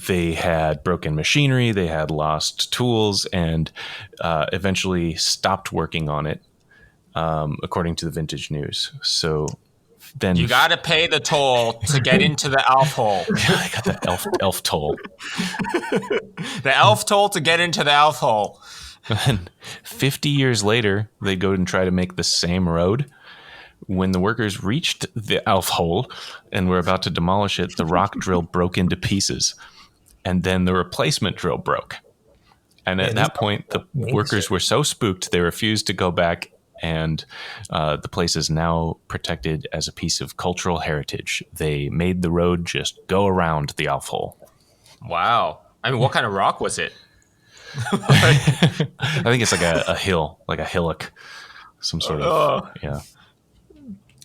they had broken machinery, they had lost tools, and eventually stopped working on it, according to the Vintage News. So then you got to pay the toll to get into the elf hole. I got the elf toll. The elf toll to get into the elf hole. And 50 years later, they go and try to make the same road. When the workers reached the elf hole and were about to demolish it, the rock drill broke into pieces. And then the replacement drill broke. And at that point, the workers were so spooked, they refused to go back. And the place is now protected as a piece of cultural heritage. They made the road just go around the elf hole. Wow. I mean, what kind of rock was it? I think it's like a hill, like a hillock, some sort of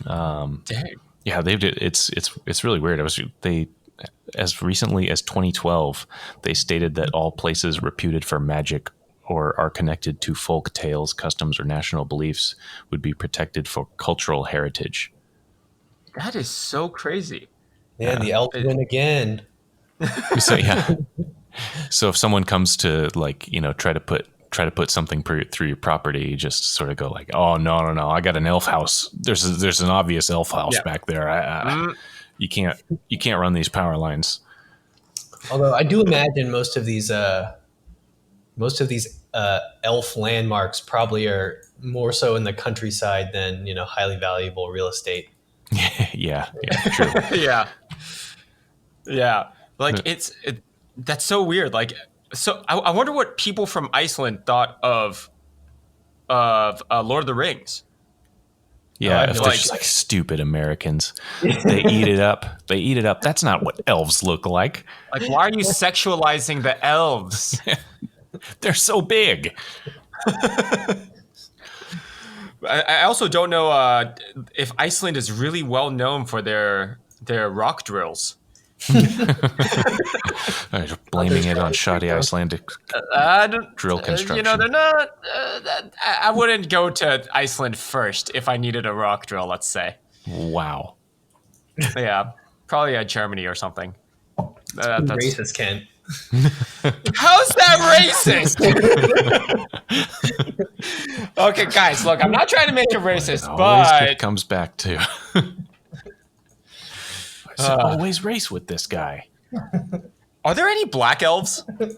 Dang. Yeah, they did. It's really weird. As recently as 2012, they stated that all places reputed for magic or are connected to folk tales, customs, or national beliefs would be protected for cultural heritage. That is so crazy. Man, the elves win again. So yeah. So if someone comes to try to put something through your property, you just sort of go like, oh no, I got an elf house. There's an obvious elf house back there. You can't run these power lines. Although I do imagine most of these elf landmarks probably are more so in the countryside than highly valuable real estate. yeah, true. yeah. Like that's so weird. Like, so I wonder what people from Iceland thought of Lord of the Rings. Yeah, if they're like- just like stupid Americans, they eat it up. They eat it up. That's not what elves look like. Like, why are you sexualizing the elves? They're so big. I also don't know if Iceland is really well known for their rock drills. Blaming it on shoddy Icelandic drill construction. You know, they're not. I wouldn't go to Iceland first if I needed a rock drill. Let's say. Wow. Yeah, probably Germany or something. That's Racist, Ken. How's that racist? Okay, guys, look, I'm not trying to make it racist, Always but it comes back to it's always race with this guy. are there any black elves? This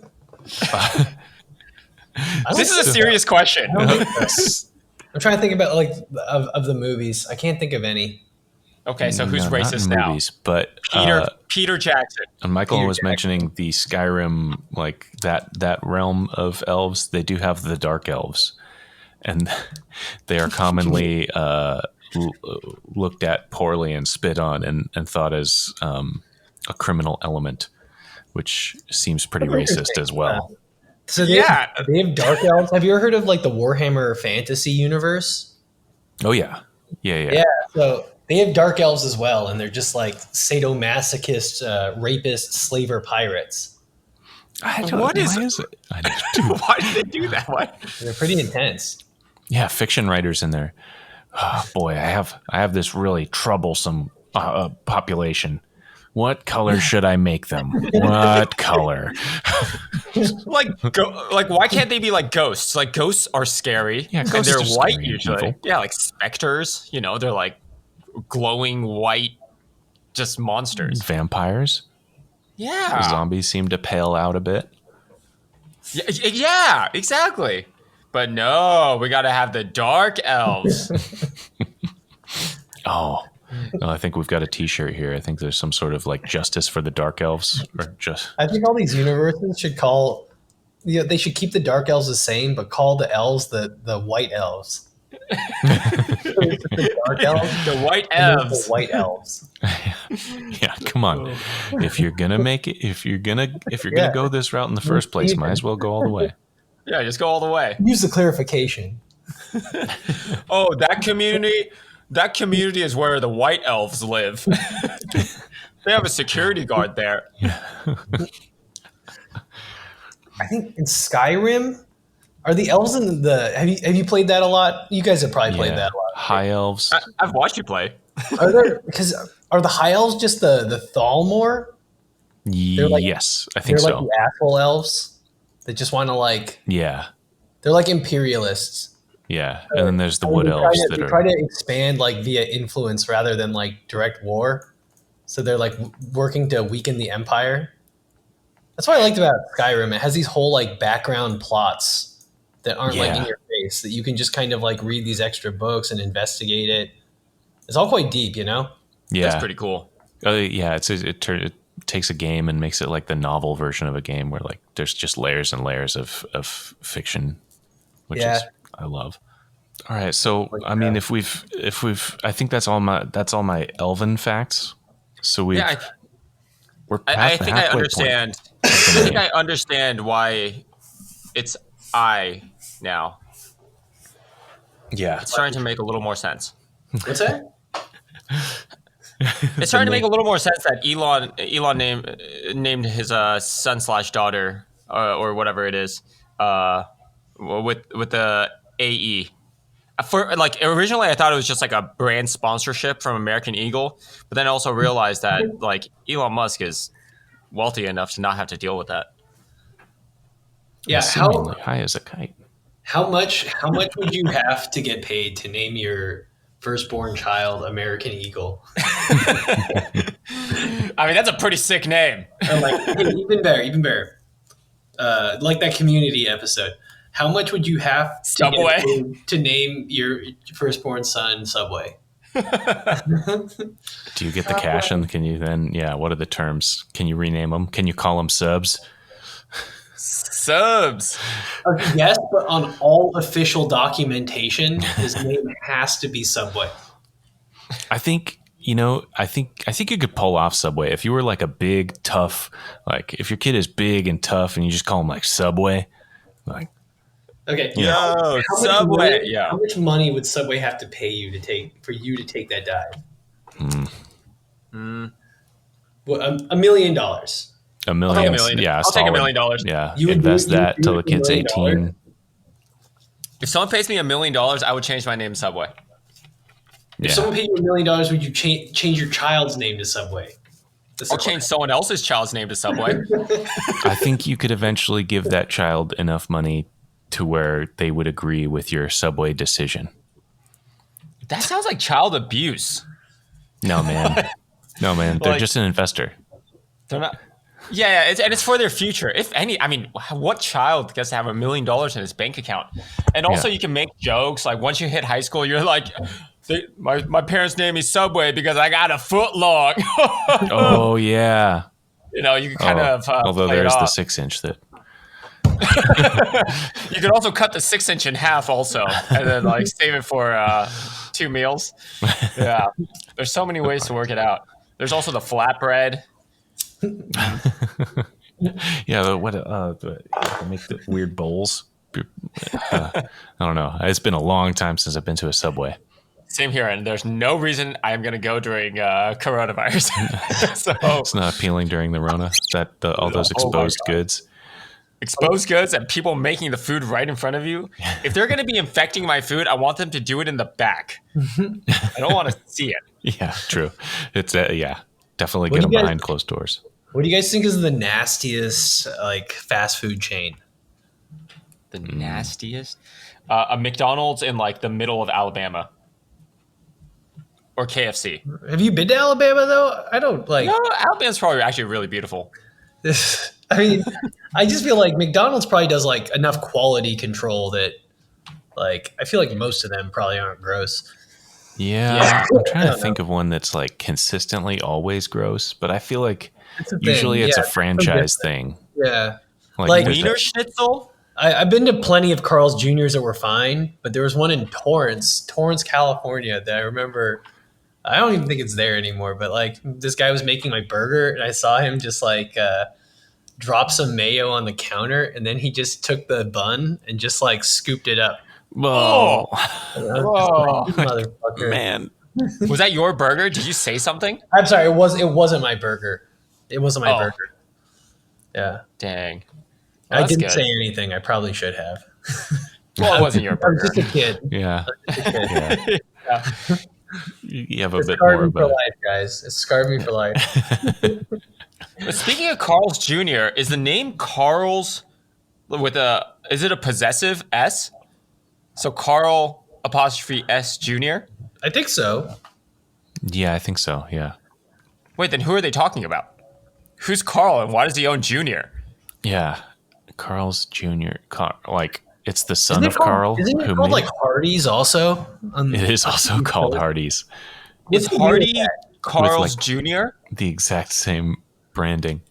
is a serious question. I'm trying to think about like of the movies. I can't think of any. Okay, so who's No, not racist in now? movies, but Peter Jackson. and Michael Peter was Jackson. mentioning the Skyrim, like that realm of elves. They do have the dark elves, and they are commonly looked at poorly and spit on and thought as a criminal element, which seems pretty racist as well. So they have dark elves. Have you ever heard of like the Warhammer fantasy universe? Oh yeah, yeah. Yeah. So they have dark elves as well, and they're just like sadomasochist, rapists, slaver pirates. What is it? I don't Why did they do that? Why? They're pretty intense. Yeah, fiction writers in there. Oh, boy, I have this really troublesome population. What color should I make them? What color? Like, why can't they be like ghosts? Like, ghosts are scary. Yeah, and ghosts they're are white scary and usually. evil. Yeah, like specters. You know, they're like glowing white, just monsters. Vampires? Yeah. Zombies seem to pale out a bit. Yeah, exactly. But no, we got to have the dark elves. Oh, no, I think we've got a T-shirt here. I think there's some sort of like justice for the dark elves, or just I think all these universes should call. They should keep the dark elves the same, but call the elves the white elves. The dark elves, The white and then elves. the white elves. yeah. Come on, if you're gonna make it, if you're gonna go this route in the first place, might as well go all the way. Yeah, just go all the way. Use the clarification. Oh, that community is where the white elves live. They have a security guard there. I think in Skyrim, are the elves in the? Have you played that a lot? You guys have probably played that a lot. High elves. I've watched you play. Are there? Because are the high elves just the Thalmor? like- Yes, I They're think like so. the asshole elves that just want to like. Yeah, They're like imperialists. yeah. And then there's the wood They elves they that try are. to expand like via influence rather than like direct war. So they're like working to weaken the empire. That's what I liked about Skyrim. It has these whole like background plots that aren't like in Yeah. your face, that you can just kind of like read these extra books and investigate it. It's all quite deep, you know? Yeah, That's pretty cool. Yeah. It takes a game and makes it like the novel version of a game where like there's just layers and layers of fiction, which Yeah. is I love. All right, so I mean, if we've, I think that's all my elven facts. So we're I past the think I halfway understand. point. I think I understand why it's I now. Yeah, It's starting to make a little more sense. What's that? It's starting to make a little more sense that Elon named his son/daughter or whatever it is with the AE. For like originally, I thought it was just like a brand sponsorship from American Eagle, but then I also realized that like Elon Musk is wealthy enough to not have to deal with that. Yeah. seemingly high as a kite. How much would you have to get paid to name your firstborn child American Eagle? I mean, that's a pretty sick name. Or like even better. Like that Community episode. How much would you have to get Subway? paid to name your firstborn son Subway? Do you get the cash and can you then? Yeah. What are the terms? Can you rename them? Can you call them subs? Subs. Yes, but on all official documentation, his name has to be Subway. I think I think you could pull off Subway if you were like a big tough, like if your kid is big and tough and you just call him like Subway, like Okay. Yeah. How much Subway. money, Yeah. How much money would Subway have to pay you to take that dive? Well, $1 million. $1 million. $1 million. Yeah, I'll take $1 solid. million. Yeah, You would invest do- you would that do till it the for kid's $1 million? 18. If someone pays me $1 million, I would change my name to Subway. If Yeah. someone paid you $1 million, would you change your child's name to Subway? That's I'll the change question. someone else's child's name to Subway. I think you could eventually give that child enough money to where they would agree with your Subway decision. That sounds like child abuse. No, man. No, man. They're Like- just an investor. They're not. Yeah, it's for their future. If any, I mean, what child gets to have $1 million in his bank account? And also, Yeah. you can make jokes like once you hit high school, you're like, my parents named me Subway because I got a foot long. Oh, yeah. You know, you can kind of. Although play it there's the off. 6-inch that. You can also cut the 6-inch in half, also, and then like save it for 2 meals. Yeah, there's so many ways to work it out. There's also the flatbread. Yeah, make the weird bowls. I don't know. It's been a long time since I've been to a Subway. Same here, and there's no reason I'm going to go during coronavirus. So It's not appealing during the Rona. All those Oh my exposed God. goods. exposed goods and people making the food right in front of you. If they're going to be infecting my food, I want them to do it in the back. I don't want to see it. Yeah, true. It's definitely What get do them you guys- behind closed doors. What do you guys think is the nastiest like fast food chain? The nastiest? A McDonald's in like the middle of Alabama. Or KFC. Have you been to Alabama though? I don't like. No, Alabama's probably actually really beautiful. I mean, I just feel like McDonald's probably does like enough quality control that, like, I feel like most of them probably aren't gross. Yeah, I'm trying I to don't think of one that's like consistently always gross, but I feel like That's the thing. usually it's Yeah, a franchise thing. Yeah, Like, Like- there's Wiener that- Schnitzel? I've been to plenty of Carl's Jr.'s that were fine, but there was one in Torrance, California that I remember. I don't even think it's there anymore, but like this guy was making my burger and I saw him just like drop some mayo on the counter and then he just took the bun and just like scooped it up. Whoa, And I was Whoa. just like, motherfucker. man. Was that your burger? Did you say something? I'm sorry, it wasn't my burger. It wasn't my Oh. burger. Yeah. Dang. I Well, that's didn't good. say anything. I probably should have. Well, it wasn't your I was burger. just a kid. Yeah, Yeah. you have a It's bit scarred more me of for a. life, guys. It's scarred me for life. But speaking of Carl's Jr., is the name Carl's with is it a possessive S? So Carl apostrophe S Jr.? I think so. Yeah, I think so. Yeah, Wait, then who are they talking about? Who's Carl and why does he own Junior? yeah. Carl's Jr. Like it's the son of called, Carl Isn't it who called made. like Hardee's also? It is also called Hardee's. Is What's the Hardy deal with Carl's like- Jr.? The exact same branding.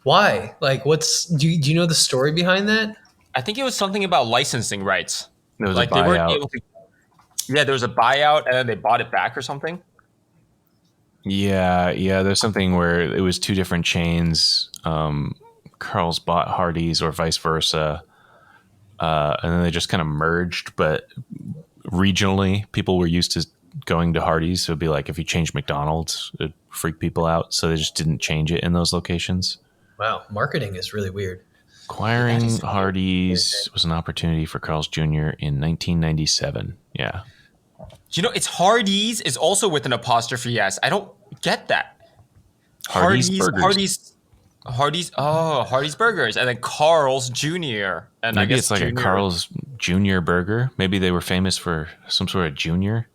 Why? Like, do you know the story behind that? I think it was something about licensing rights. There was Like a they weren't buyout. able to. Yeah, there was a buyout and then they bought it back or something. Yeah. There's something where it was two different chains. Carl's bought Hardee's or vice versa, and then they just kind of merged. But regionally, people were used to going to Hardee's. So it'd be like if you change McDonald's, it'd freak people out. So they just didn't change it in those locations. Wow, marketing is really weird. Acquiring Hardee's was an opportunity for Carl's Jr. in 1997. Yeah. You know, it's Hardee's is also with an apostrophe S. I don't get that. Hardee's Burgers. Hardee's Burgers, and then Carl's Jr. And I Maybe guess it's like Junior. a Carl's Jr. burger. Maybe they were famous for some sort of junior.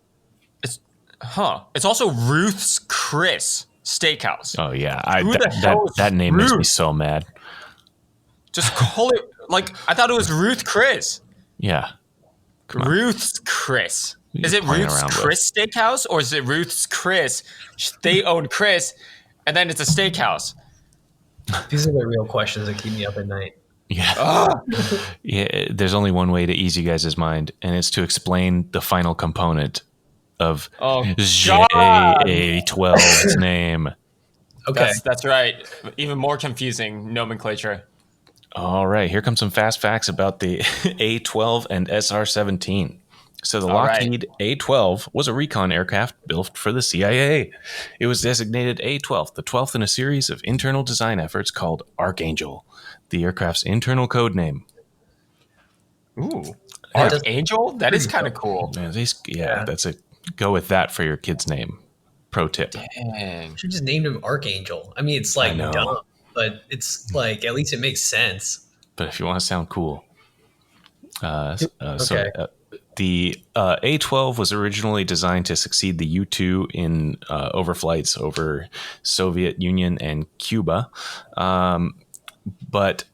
It's also Ruth's Chris Steakhouse. Oh yeah, Who the hell is that name makes me Ruth? so mad. Just call it like I thought it was Ruth Chris. Yeah, on. Ruth's Chris. Is You're it playing Ruth's around with. Chris Steakhouse or is it Ruth's Chris? They own Chris, and then it's a steakhouse. These are the real questions that keep me up at night. Yeah, yeah. There's only one way to ease you guys' mind, and it's to explain the final component of Oh, God. JA12's name. Okay. That's right. Even more confusing nomenclature. All right, here comes some fast facts about the A12 and SR-17. So the All right. Lockheed A-12 was a recon aircraft built for the CIA. It was designated A-12, the 12th in a series of internal design efforts called Archangel, the aircraft's internal code name. Ooh. Yeah. Archangel? That is kind of cool. Yeah, that's it. Go with that for your kid's name. Pro tip. Dang. Should just named him Archangel. I mean, it's like know. dumb, but it's like at least it makes sense. But if you want to sound cool. Okay. The A-12 was originally designed to succeed the U-2 in overflights over Soviet Union and Cuba. But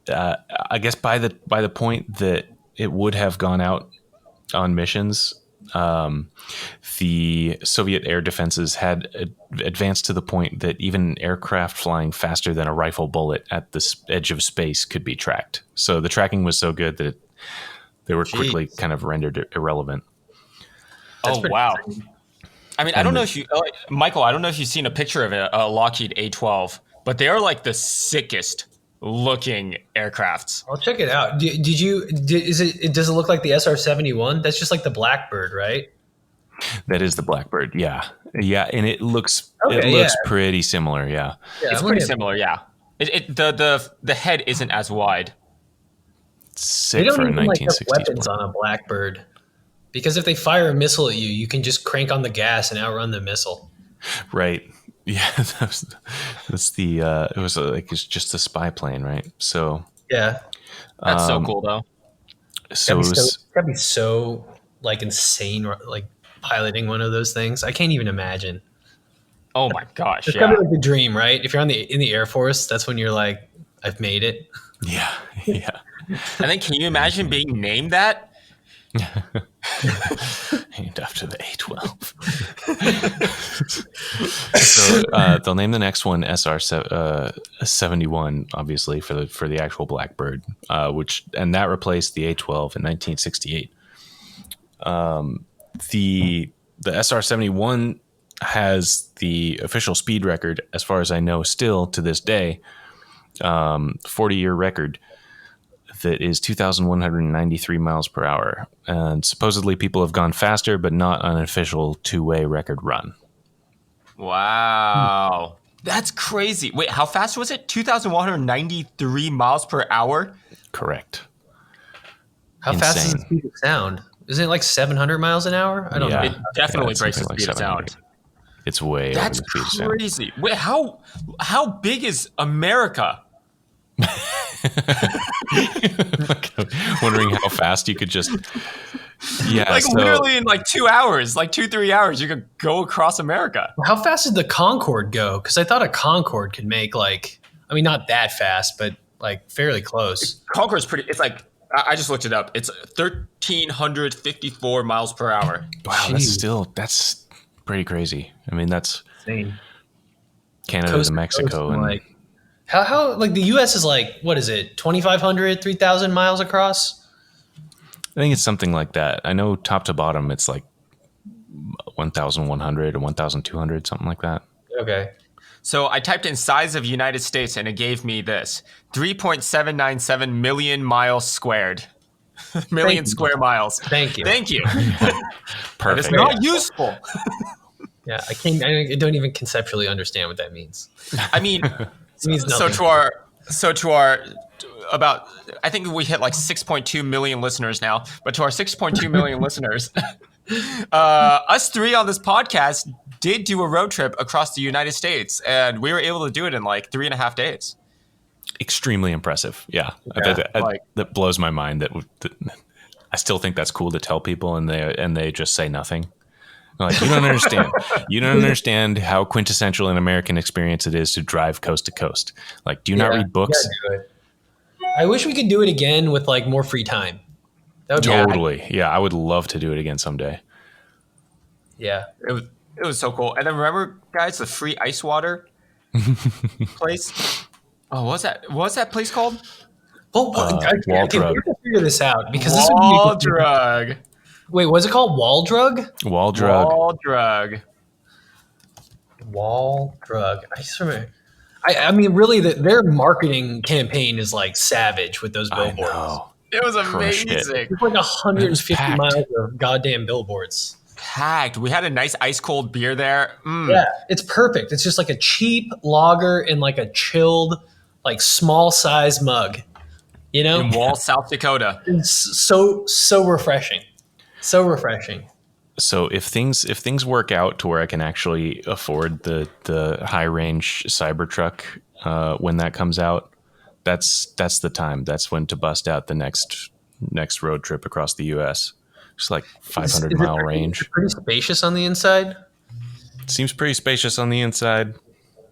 I guess by the point that it would have gone out on missions, the Soviet air defenses had advanced to the point that even aircraft flying faster than a rifle bullet at the edge of space could be tracked. So the tracking was so good that they were quickly kind of rendered irrelevant. Oh, wow. I mean, I don't know if you, Michael, I don't know if you've seen a picture of a Lockheed A-12, but they are like the sickest looking aircrafts. I'll check it out. Does it look like the SR-71? That's just like the Blackbird, right? That is the Blackbird, yeah, and it looks pretty similar, yeah. It's pretty similar, yeah. The head isn't as wide. Sick for a 1960s weapons on a Blackbird, because if they fire a missile at you, you can just crank on the gas and outrun the missile. Right. Yeah, that's the. It was it's just a spy plane, right? So yeah, that's so cool though. So it's gotta be so like insane, like piloting one of those things. I can't even imagine. Oh my gosh! It's gotta be like the dream, right? If you're in the Air Force, that's when you're like, I've made it. Yeah. And then, can you imagine being named that? Named after the A-12. So they'll name the next one SR-71, obviously for the actual Blackbird, and that replaced the A-12 in 1968. The SR-71 has the official speed record, as far as I know, still to this day, 40-year record. That is 2,193 miles per hour. And supposedly people have gone faster, but not on an official two-way record run. Wow. That's crazy. Wait, how fast was it? 2,193 miles per hour? Correct. How fast is the speed of sound? Isn't it like 700 miles an hour? I don't know. It definitely breaks the speed of sound. It's way over the speed of sound. That's crazy. Wait, how big is America? Wondering how fast you could just literally in like 2 hours, like 2-3 hours, you could go across America. How fast did the Concorde go? Because I thought a Concorde could make not that fast, but like fairly close. Concorde's pretty. It's like I just looked it up. It's 1,354 miles per hour. Wow, that's pretty crazy. I mean, that's insane. Canada to Mexico and like. How like the U.S. is like, what is it, 2,500, 3,000 miles across? I think it's something like that. I know top to bottom it's like 1,100 or 1,200, something like that. Okay. So I typed in size of United States and it gave me this 3.797 million miles squared. Million square miles. Thank you. Perfect. It's not useful. Yeah, I don't even conceptually understand what that means. I mean, so to our about, I think we hit like 6.2 million listeners now, but to our 6.2 million listeners, us three on this podcast did do a road trip across the United States, and we were able to do it in like 3.5 days. Extremely impressive. Yeah. That blows my mind. That I still think that's cool to tell people, and they just say nothing. Like, you don't understand. You don't understand how quintessential an American experience it is to drive coast to coast. Like, do you not read books? I wish we could do it again with like more free time. That would totally. Yeah, I would love to do it again someday. Yeah, it was so cool. And then remember, guys, the free ice water place. Oh, what's that place called? I can figure this out because this Wall drug. Wait, what's it called? Wall drug? Wall drug. Wall drug. Wall drug. I just remember. I mean, really, their marketing campaign is like savage with those I billboards. know. It was Crushed it. amazing. It's like 150 packed. miles of goddamn billboards. Packed. We had a nice ice cold beer there. Yeah, it's perfect. It's just like a cheap lager in like a chilled, like small size mug. You know, In Wall, South Dakota. it's so refreshing, so refreshing. So if things work out to where I can actually afford the high range Cybertruck when that comes out, that's the time. That's when to bust out the next road trip across the U.S. Just like 500-mile range. Pretty spacious on the inside. Seems pretty spacious on the inside.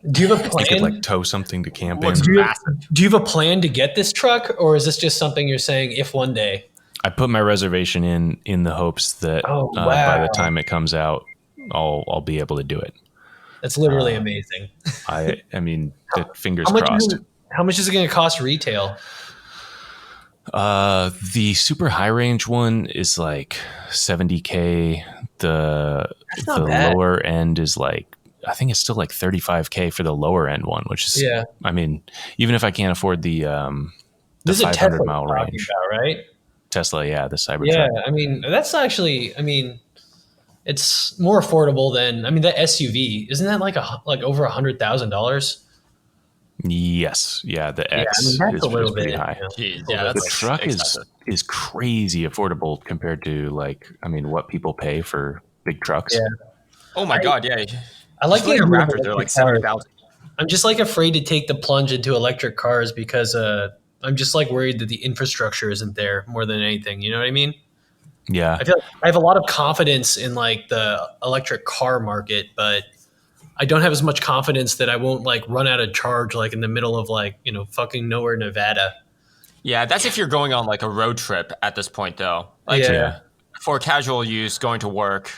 Do you have a You plan? could like tow something to camp in. Looks do, you, massive. do you have a plan to get this truck, or is this just something you're saying if one day? I put my reservation in the hopes that Oh, by wow. the time it comes out, I'll be able to do it. That's literally amazing. I mean, fingers How much crossed. How much is it going to cost retail? The super high range one is like $70K. The not bad. lower end is like, I think it's still like $35K for the lower end one, which is, Yeah. I mean, even if I can't afford the This is a Tesla 500-mile we're talking range. about, right? Tesla, yeah, the Cybertruck. Yeah, I mean that's actually. I mean, it's more affordable than. I mean, that SUV isn't that like over $100,000? Yes, yeah, the X I mean, that's is, a little is pretty bit. high. Jeez, Yeah, yeah, The that's truck expensive. is crazy affordable compared to like, I mean, what people pay for big trucks. Yeah. Oh my god, yeah. I like the Like a idea of Raptor, they're like electric cars. 70,000. I'm just like afraid to take the plunge into electric cars because I'm just like worried that the infrastructure isn't there more than anything. You know what I mean? Yeah. I feel like I have a lot of confidence in like the electric car market, but I don't have as much confidence that I won't like run out of charge like in the middle of like, fucking nowhere, Nevada. Yeah, that's if you're going on like a road trip at this point, though. Like Yeah. for casual use, going to work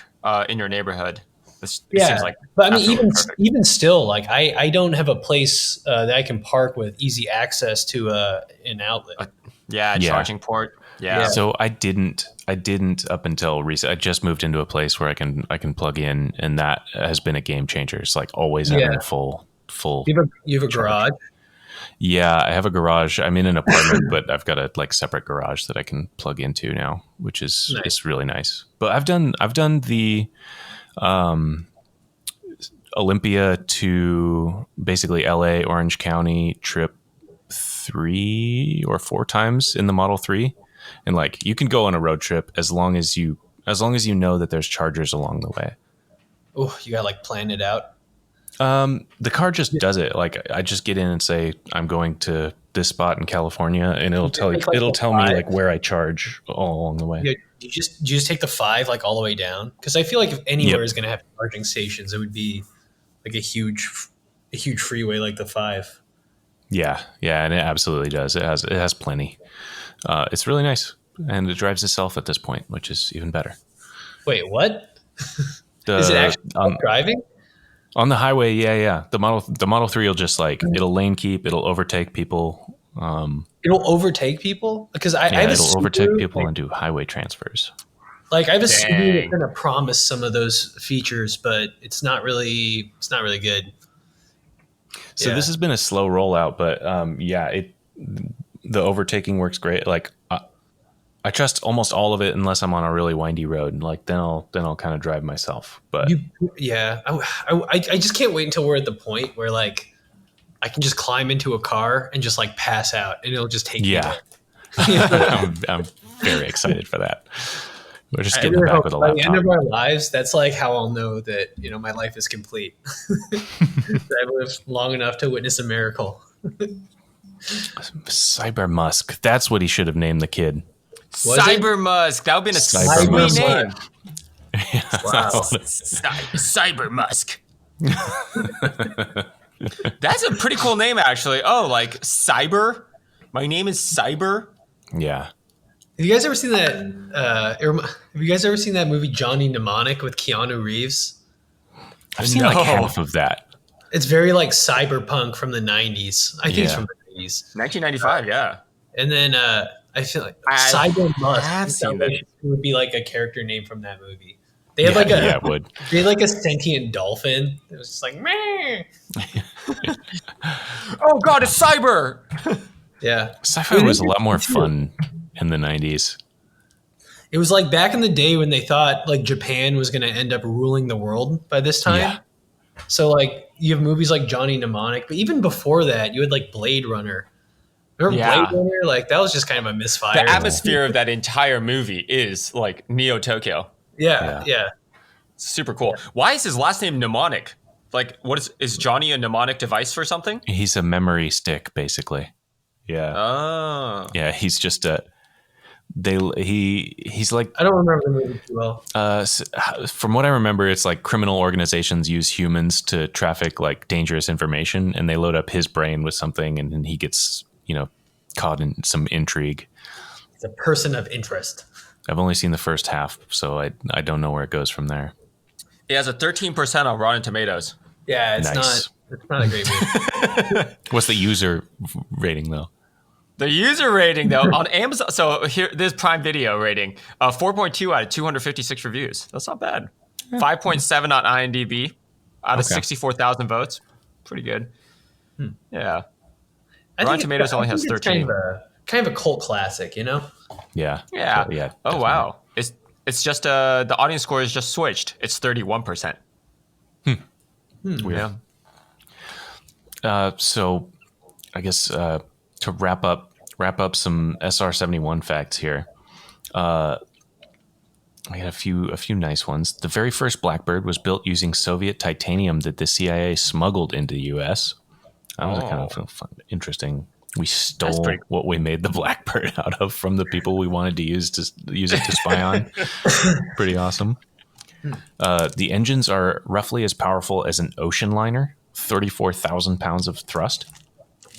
in your neighborhood. It Yeah, seems like but I mean, absolutely perfect. even still, like I don't have a place that I can park with easy access to an outlet. Yeah, Yeah. charging port. Yeah. So I didn't up until recent. I just moved into a place where I can plug in, and that has been a game changer. It's like always having Yeah. full. You have a garage. Yeah, I have a garage. I'm in an apartment, but I've got a like separate garage that I can plug into now, which is really nice. But I've done the Olympia to basically LA, Orange County trip 3 or 4 times in the Model 3. And like you can go on a road trip as long as you know that there's chargers along the way. Oh, you gotta like plan it out. The car just does it. Like I just get in and say I'm going to this spot in California, and it'll tell me like where I charge all along the way. Yeah, do you just take the 5 like all the way down? Because I feel like if anywhere is gonna have charging stations, it would be like a huge freeway like the 5. Yeah, and it absolutely does. It has plenty. It's really nice, and it drives itself at this point, which is even better. Wait, what? Is it actually driving? On the highway? Yeah. The Model 3 will just like it'll lane keep, it'll overtake people. It'll overtake people because I have it'll a overtake Subaru, people and do highway transfers. Like I have a Subaru Dang. that's gonna promise some of those features, but it's not really good. So Yeah. this has been a slow rollout, but the overtaking works great. Like I trust almost all of it unless I'm on a really windy road. Like then I'll kind of drive myself. But I just can't wait until we're at the point where like I can just climb into a car and just like pass out and it'll just take me yeah, there. I'm very excited for that. We're just I getting really back hope with a by the end laptop. of our lives, that's like how I'll know that my life is complete. That I've lived long enough to witness a miracle. Cyber Musk. That's what he should have named the kid. Was it? Cyber Musk. That would have been a Cyber sweet Musk. name. Wow. Cyber Musk. That's a pretty cool name, actually. Oh, like Cyber? My name is Cyber? Yeah. Have you guys ever seen that? Have you guys ever seen that movie Johnny Mnemonic with Keanu Reeves? I've seen like half of that. It's very like cyberpunk from the 90s. I think it's Yeah. from the 90s. 1995, yeah. And then I feel like I Cyber Musk have seen that. would be like a character name from that movie. They had it would. they had like a sentient dolphin. It was just like meh. Oh God, it's cyber. Yeah. Sci-fi was a lot more fun in the 90s. It was like back in the day when they thought like Japan was going to end up ruling the world by this time. Yeah. So like you have movies like Johnny Mnemonic, but even before that, you had like Blade Runner. Remember Yeah. Blade Runner? Like that was just kind of a misfire. The atmosphere of that entire movie is like Neo Tokyo. Yeah. Super cool. Why is his last name Mnemonic? Like, what is Johnny a mnemonic device for something? He's a memory stick, basically. Yeah. Oh. Yeah, he's just he's like I don't remember the movie too well. from what I remember, it's like criminal organizations use humans to traffic like dangerous information, and they load up his brain with something, and then he gets, caught in some intrigue. It's a person of interest. I've only seen the first half, so I don't know where it goes from there. It has a 13% on Rotten Tomatoes. Yeah, it's Nice. not a great movie. What's the user rating though? The user rating, though, on Amazon. So here, this Prime Video rating, 4.2 out of 256 reviews. That's not bad. 5.7 on IMDb out of 64,000 votes. Pretty good. Yeah. Rotten Tomatoes only has 13. Kind of a cult classic, you know? Yeah. Yeah. Oh, Definitely. wow. It's just the audience score is just switched. It's 31%. Weird. Yeah. So I guess to wrap up some SR-71 facts here. I got a few nice ones. The very first Blackbird was built using Soviet titanium that the CIA smuggled into the U.S. That was kind of fun, interesting. We stole what we made the Blackbird out of from the people we wanted to use it to spy on. Pretty awesome. The engines are roughly as powerful as an ocean liner, 34,000 pounds of thrust.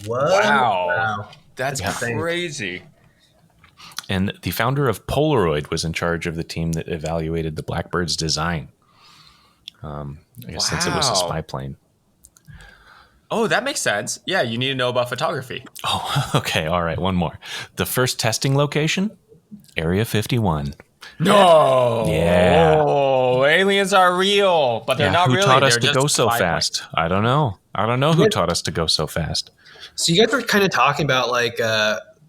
What? Wow. That's crazy. And the founder of Polaroid was in charge of the team that evaluated the Blackbird's design. I guess since it was a spy plane. Oh, that makes sense. Yeah, you need to know about photography. Oh, okay. All right. One more. The first testing location, Area 51. No. Yeah. Oh, aliens are real, but they're not who really. taught us They're to just go so spy fast? I don't know. Who taught us to go so fast. So you guys were kind of talking about like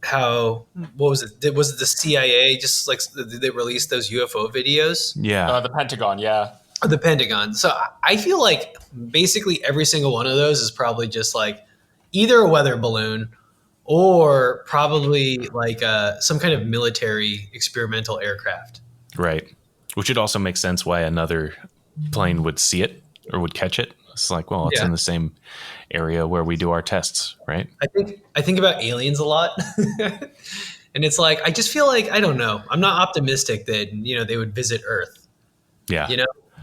how, what was it? Was it the CIA just like they released those UFO videos? Yeah. The Pentagon, yeah. The Pentagon. So I feel like basically every single one of those is probably just like either a weather balloon or probably like some kind of military experimental aircraft. Right. Which would also make sense why another plane would see it or would catch it. It's like, well, it's in the same area where we do our tests, right? I think about aliens a lot. And it's like, I just feel like, I don't know. I'm not optimistic that, they would visit Earth. Yeah.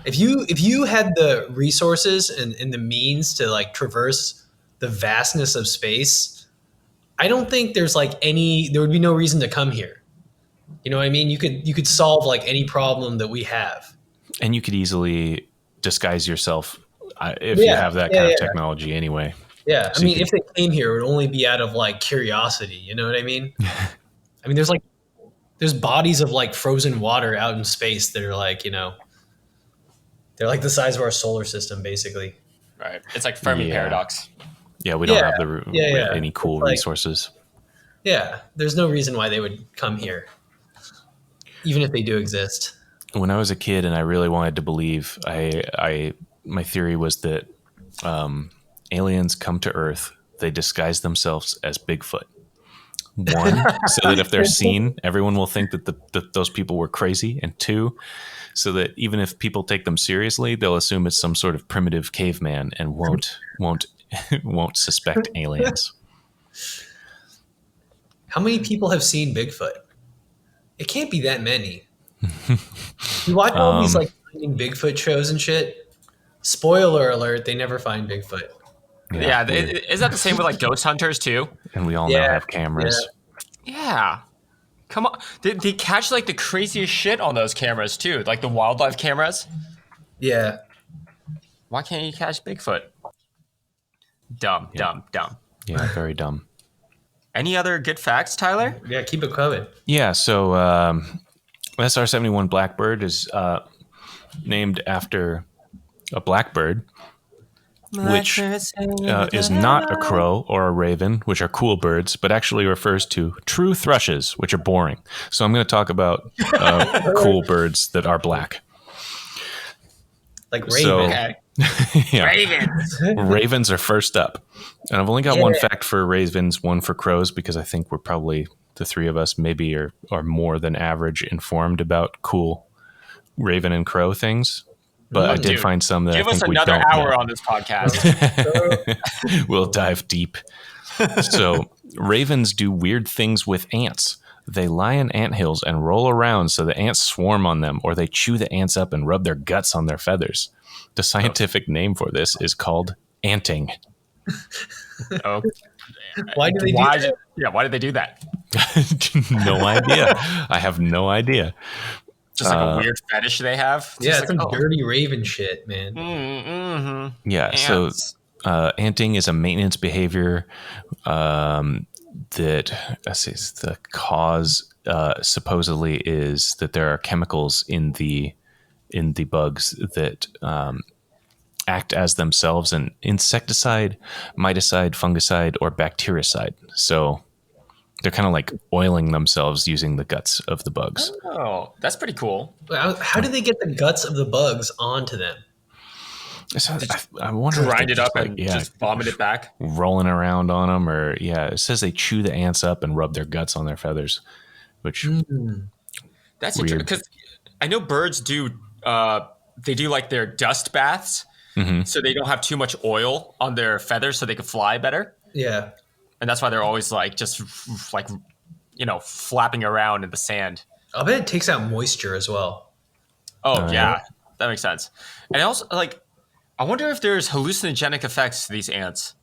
If you had the resources and the means to like traverse the vastness of space, I don't think there would be no reason to come here. You know what I mean? You could solve like any problem that we have. And you could easily disguise yourself if you have that kind of technology anyway. Yeah. So if they came here, it would only be out of like curiosity. You know what I mean? I mean, there's bodies of like frozen water out in space that are like, they're like the size of our solar system, basically. Right. It's like Fermi paradox. Yeah, we don't have any cool resources. Yeah, there's no reason why they would come here, even if they do exist. When I was a kid and I really wanted to believe, my theory was that aliens come to Earth, they disguise themselves as Bigfoot. One, so that if they're seen, everyone will think that those people were crazy. And two, so that even if people take them seriously, they'll assume it's some sort of primitive caveman and won't suspect aliens. How many people have seen Bigfoot? It can't be that many. You watch all these like finding Bigfoot shows and shit. Spoiler alert: they never find Bigfoot. Yeah, is that the same with like ghost hunters too? And we all now have cameras. Yeah. Come on. They catch like the craziest shit on those cameras too, like the wildlife cameras. Yeah. Why can't you catch Bigfoot? Dumb. Yeah, very dumb. Any other good facts, Tyler? Yeah, keep it coming. Yeah, so SR-71 Blackbird is named after a blackbird, which is not a crow or a raven, which are cool birds, but actually refers to true thrushes, which are boring. So I'm going to talk about cool birds that are black. Like Raven. So, Okay. yeah. Ravens. Ravens are first up. And I've only got one fact for ravens, one for crows, because I think we're probably, the three of us maybe are more than average informed about cool raven and crow things. But I did find some that I think we don't know. Give us another hour on this podcast. We'll dive deep. So ravens do weird things with ants. They lie in anthills and roll around so the ants swarm on them, or they chew the ants up and rub their guts on their feathers. The scientific name for this is called anting. Oh. Why do they do that? Yeah, why did they do that? No idea. I have no idea. Just like a weird fetish they have? Yeah, Just it's some dirty Raven shit, man. Mm-hmm. Yeah, Ants. so anting is a maintenance behavior that the cause supposedly is that there are chemicals in the bugs that act as themselves an insecticide, miticide, fungicide, or bactericide. So they're kind of like oiling themselves using the guts of the bugs. Oh, that's pretty cool. How do they get the guts of the bugs onto them? So I wonder Grind if it up and just vomit it back. Rolling around on them, or it says they chew the ants up and rub their guts on their feathers, which That's weird. interesting because I know birds do. They do like their dust baths, so they don't have too much oil on their feathers, so they can fly better. Yeah. And that's why they're always like just like flapping around in the sand. I'll bet it takes out moisture as well. Oh yeah, that makes sense. And also I wonder if there's hallucinogenic effects to these ants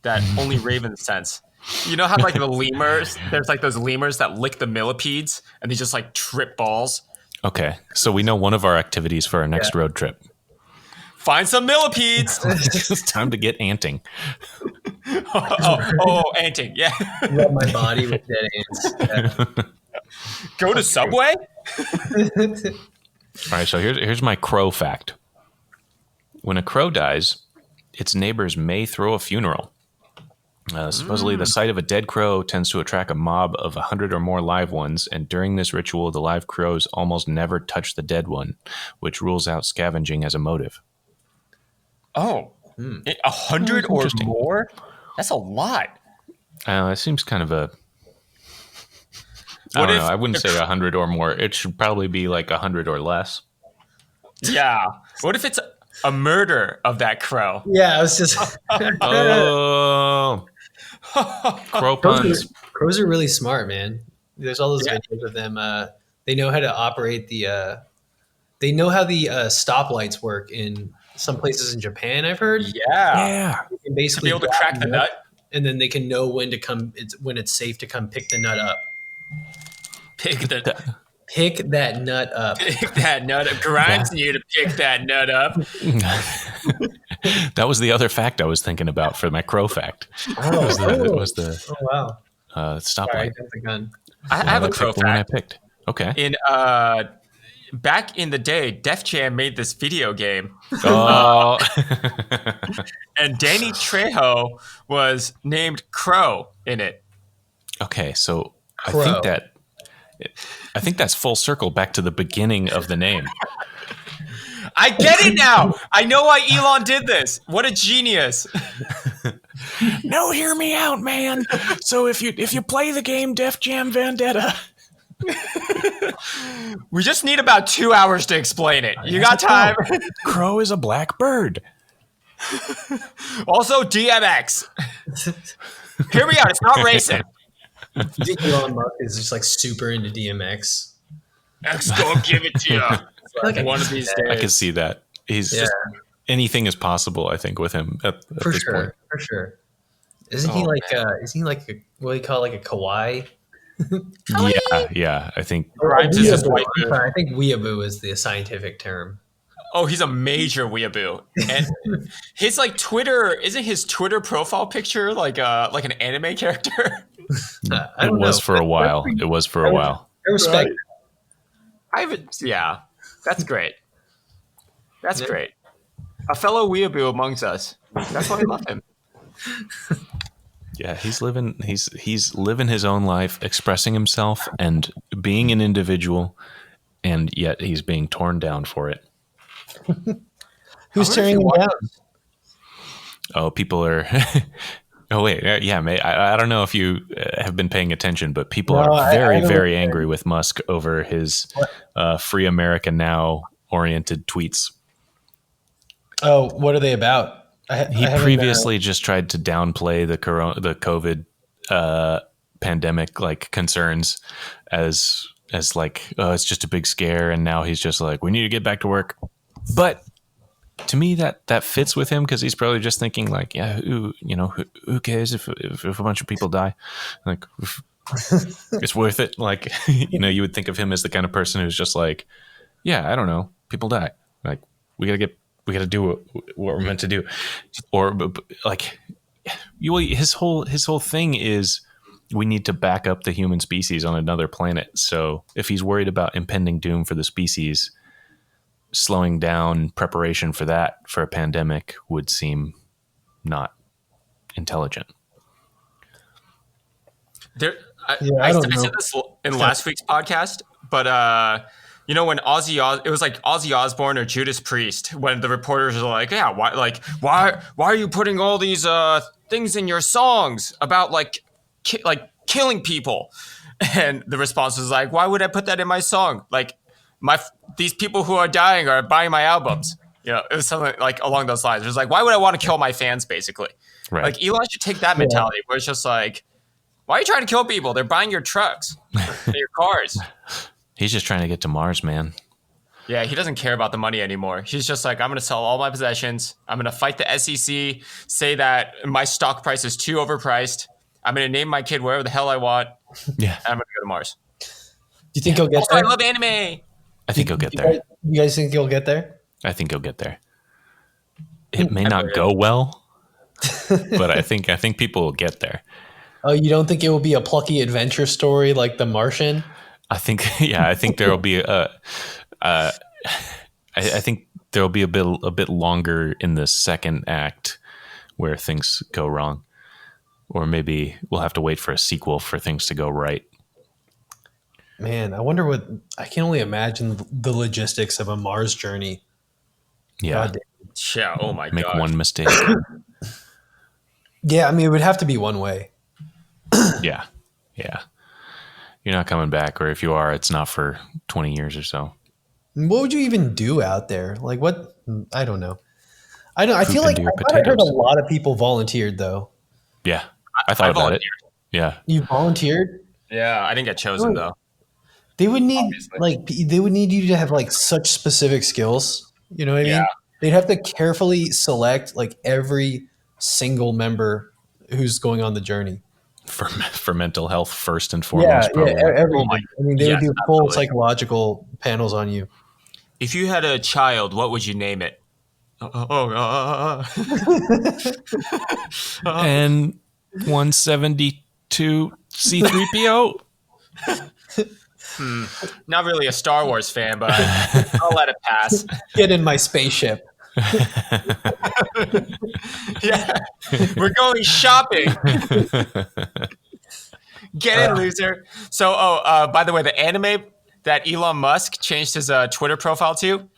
that only ravens sense. You know how like the lemurs, there's like those lemurs that lick the millipedes and they just like trip balls. Okay, so we know one of our activities for our next road trip. Find some millipedes. It's time to get anting. Anting, yeah. Rub my body with dead ants. Yeah. Go to Subway? All right, so here's my crow fact. When a crow dies, its neighbors may throw a funeral. Supposedly, the sight of a dead crow tends to attract a mob of 100 or more live ones, and during this ritual, the live crows almost never touch the dead one, which rules out scavenging as a motive. Oh, 100 or more? That's a lot. It seems kind of a... I don't know. I wouldn't say 100 or more. It should probably be like 100 or less. Yeah. What if it's a murder of that crow? Yeah, I was just... Oh... Crow puns. Crows are really smart, man. There's all those videos of them. They know how to operate the... they know how the stoplights work in some places in Japan, I've heard. Yeah. You can basically to be able to crack the nut. And then they can know when to come. When it's safe to come pick the nut up. Pick that nut up. Pick that nut up. Grimes you to pick that nut up. That was the other fact I was thinking about for my crow fact. Oh wow. Stoplight. Sorry, I got the gun. I have a crow The one I fact. picked. Okay. In back in the day, Def Jam made this video game. Oh. And Danny Trejo was named Crow in it. Okay, so Crow. I think that's full circle back to the beginning of the name. I get it now. I know why Elon did this. What a genius. No, hear me out, man. So if you play the game Def Jam Vendetta, We just need about 2 hours to explain it. You got time? crow is a black bird. Also, DMX. Hear me out. It's not racing. You think Elon Musk is just like super into DMX? X gonna give it to you. Like One of these days. I can see that. He's just anything is possible, I think, with him at For this point. sure. Isn't he like what do you call like a kawaii? Yeah. I think Grimes is his Weeaboo. white I'm dude. sorry, I think weeaboo is the scientific term. Oh, he's a major weeaboo. And his like Twitter, isn't his Twitter profile picture like an anime character? I don't was know. for a while. It was for a while. I respect. That's great. That's great. A fellow weeaboo amongst us. That's why I love him. Yeah, he's living his own life, expressing himself and being an individual, and yet he's being torn down for it. Who's tearing him down? Oh, people are. Oh wait, yeah, mate. I don't know if you have been paying attention, but people are very angry with Musk over his "Free America Now" oriented tweets. Oh, what are they about? He previously just tried to downplay the COVID pandemic like concerns as like, oh, it's just a big scare, and now he's just like, we need to get back to work. But to me, that fits with him, because he's probably just thinking like, yeah, who cares if a bunch of people die? Like, it's worth it. Like, you would think of him as the kind of person who's just like, yeah, I don't know, people die. Like, we gotta do what we're meant to do. Or like, his whole thing is, we need to back up the human species on another planet. So if he's worried about impending doom for the species, slowing down preparation for a pandemic would seem not intelligent. I said this in last week's podcast, but when it was like Ozzy Osbourne or Judas Priest, when the reporters are like, yeah, why are you putting all these things in your songs about like killing people? And the response was like, why would I put that in my song? Like, these people who are dying are buying my albums. It was something like along those lines. It was like, why would I want to kill my fans, basically? Right. Like, Elon should take that mentality where it's just like, why are you trying to kill people? They're buying your trucks, your cars. He's just trying to get to Mars, man. Yeah, he doesn't care about the money anymore. He's just like, I'm going to sell all my possessions. I'm going to fight the SEC, say that my stock price is too overpriced. I'm going to name my kid wherever the hell I want. Yeah. And I'm going to go to Mars. Do you think he'll get there? I love anime. I think he'll get there. You guys think he'll get there? I think he'll get there. It may not go well, but I think people will get there. Oh, you don't think it will be a plucky adventure story like The Martian? I think there will be I think there will be a bit longer in the second act where things go wrong, or maybe we'll have to wait for a sequel for things to go right. Man, I wonder I can only imagine the logistics of a Mars journey. Yeah. Yeah. Oh my God. Make one mistake. Yeah. I mean, it would have to be one way. Yeah. Yeah. You're not coming back, or if you are, it's not for 20 years or so. What would you even do out there? Like what? I don't know. I feel like I heard a lot of people volunteered though. Yeah. I thought about it. Yeah. You volunteered? Yeah. I didn't get chosen though. They would need you to have like such specific skills. You know what I mean? They'd have to carefully select like every single member who's going on the journey. For mental health first and foremost. Yeah, everything. I mean, they would do full psychological panels on you. If you had a child, what would you name it? And 172 C3PO. Not really a Star Wars fan, but I'll let it pass. Get in my spaceship. Yeah, we're going shopping. Get in, loser. So, by the way, the anime that Elon Musk changed his Twitter profile to,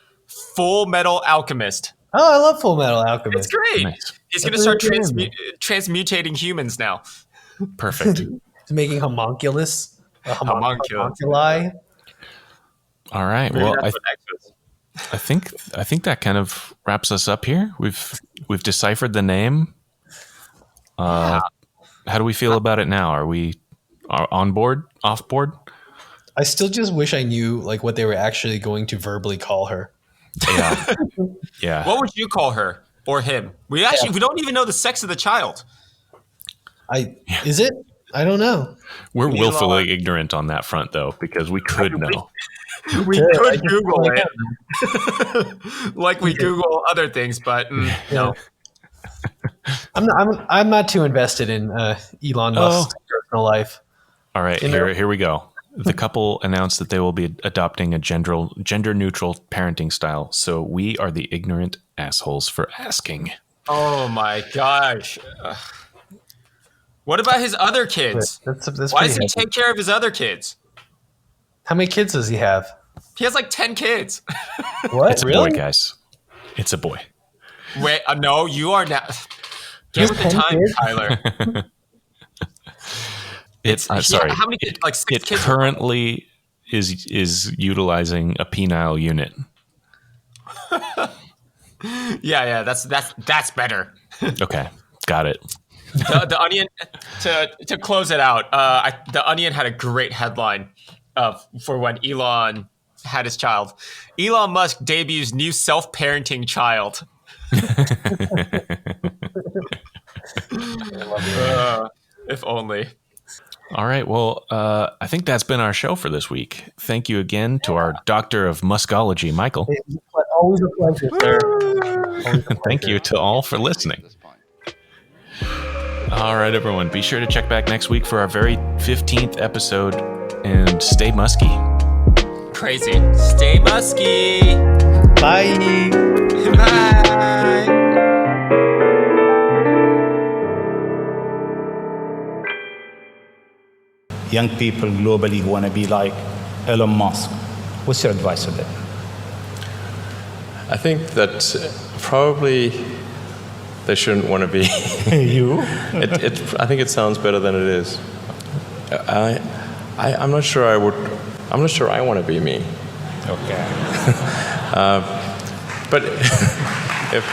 Full Metal Alchemist. Oh, I love Full Metal Alchemist. It's great. Nice. He's going to start transmutating humans now. Perfect. He's making homunculus. Homunculi. All right. Well, I think that kind of wraps us up here. We've deciphered the name. How do we feel about it now? Are we on board? Off board? I still just wish I knew like what they were actually going to verbally call her. Yeah. Yeah. What would you call her or him? We don't even know the sex of the child. Is it? I don't know. We're willfully ignorant on that front, though, because we could know. We could Google it, like we Google other things, but no. I'm not too invested in Elon Musk's personal life. All right, here we go. The couple announced that they will be adopting a gender-neutral parenting style. So we are the ignorant assholes for asking. Oh my gosh. What about his other kids? That's Why does he take care of his other kids? How many kids does he have? He has like 10 kids. What? It's really? a boy, guys. It's a boy. Wait, no, you are not. Get with the 10 time, kids? Tyler. Sorry. How many kids? Like 6 It kids? currently is utilizing a penile unit. Yeah, that's better. Okay, got it. The Onion, to close it out, the Onion had a great headline for when Elon had his child. Elon Musk debuts new self-parenting child. If only. All right. Well, I think that's been our show for this week. Thank you again to our Doctor of Muskology, Michael. Always a pleasure, sir. Thank you to all for listening. All right, everyone. Be sure to check back next week for our very 15th episode and stay musky. Crazy. Stay musky. Bye. Bye. Young people globally who want to be like Elon Musk. What's your advice to them? I think that probably they shouldn't want to be You? I think it sounds better than it is. I'm not sure I would. I'm not sure I want to be me. Okay. But if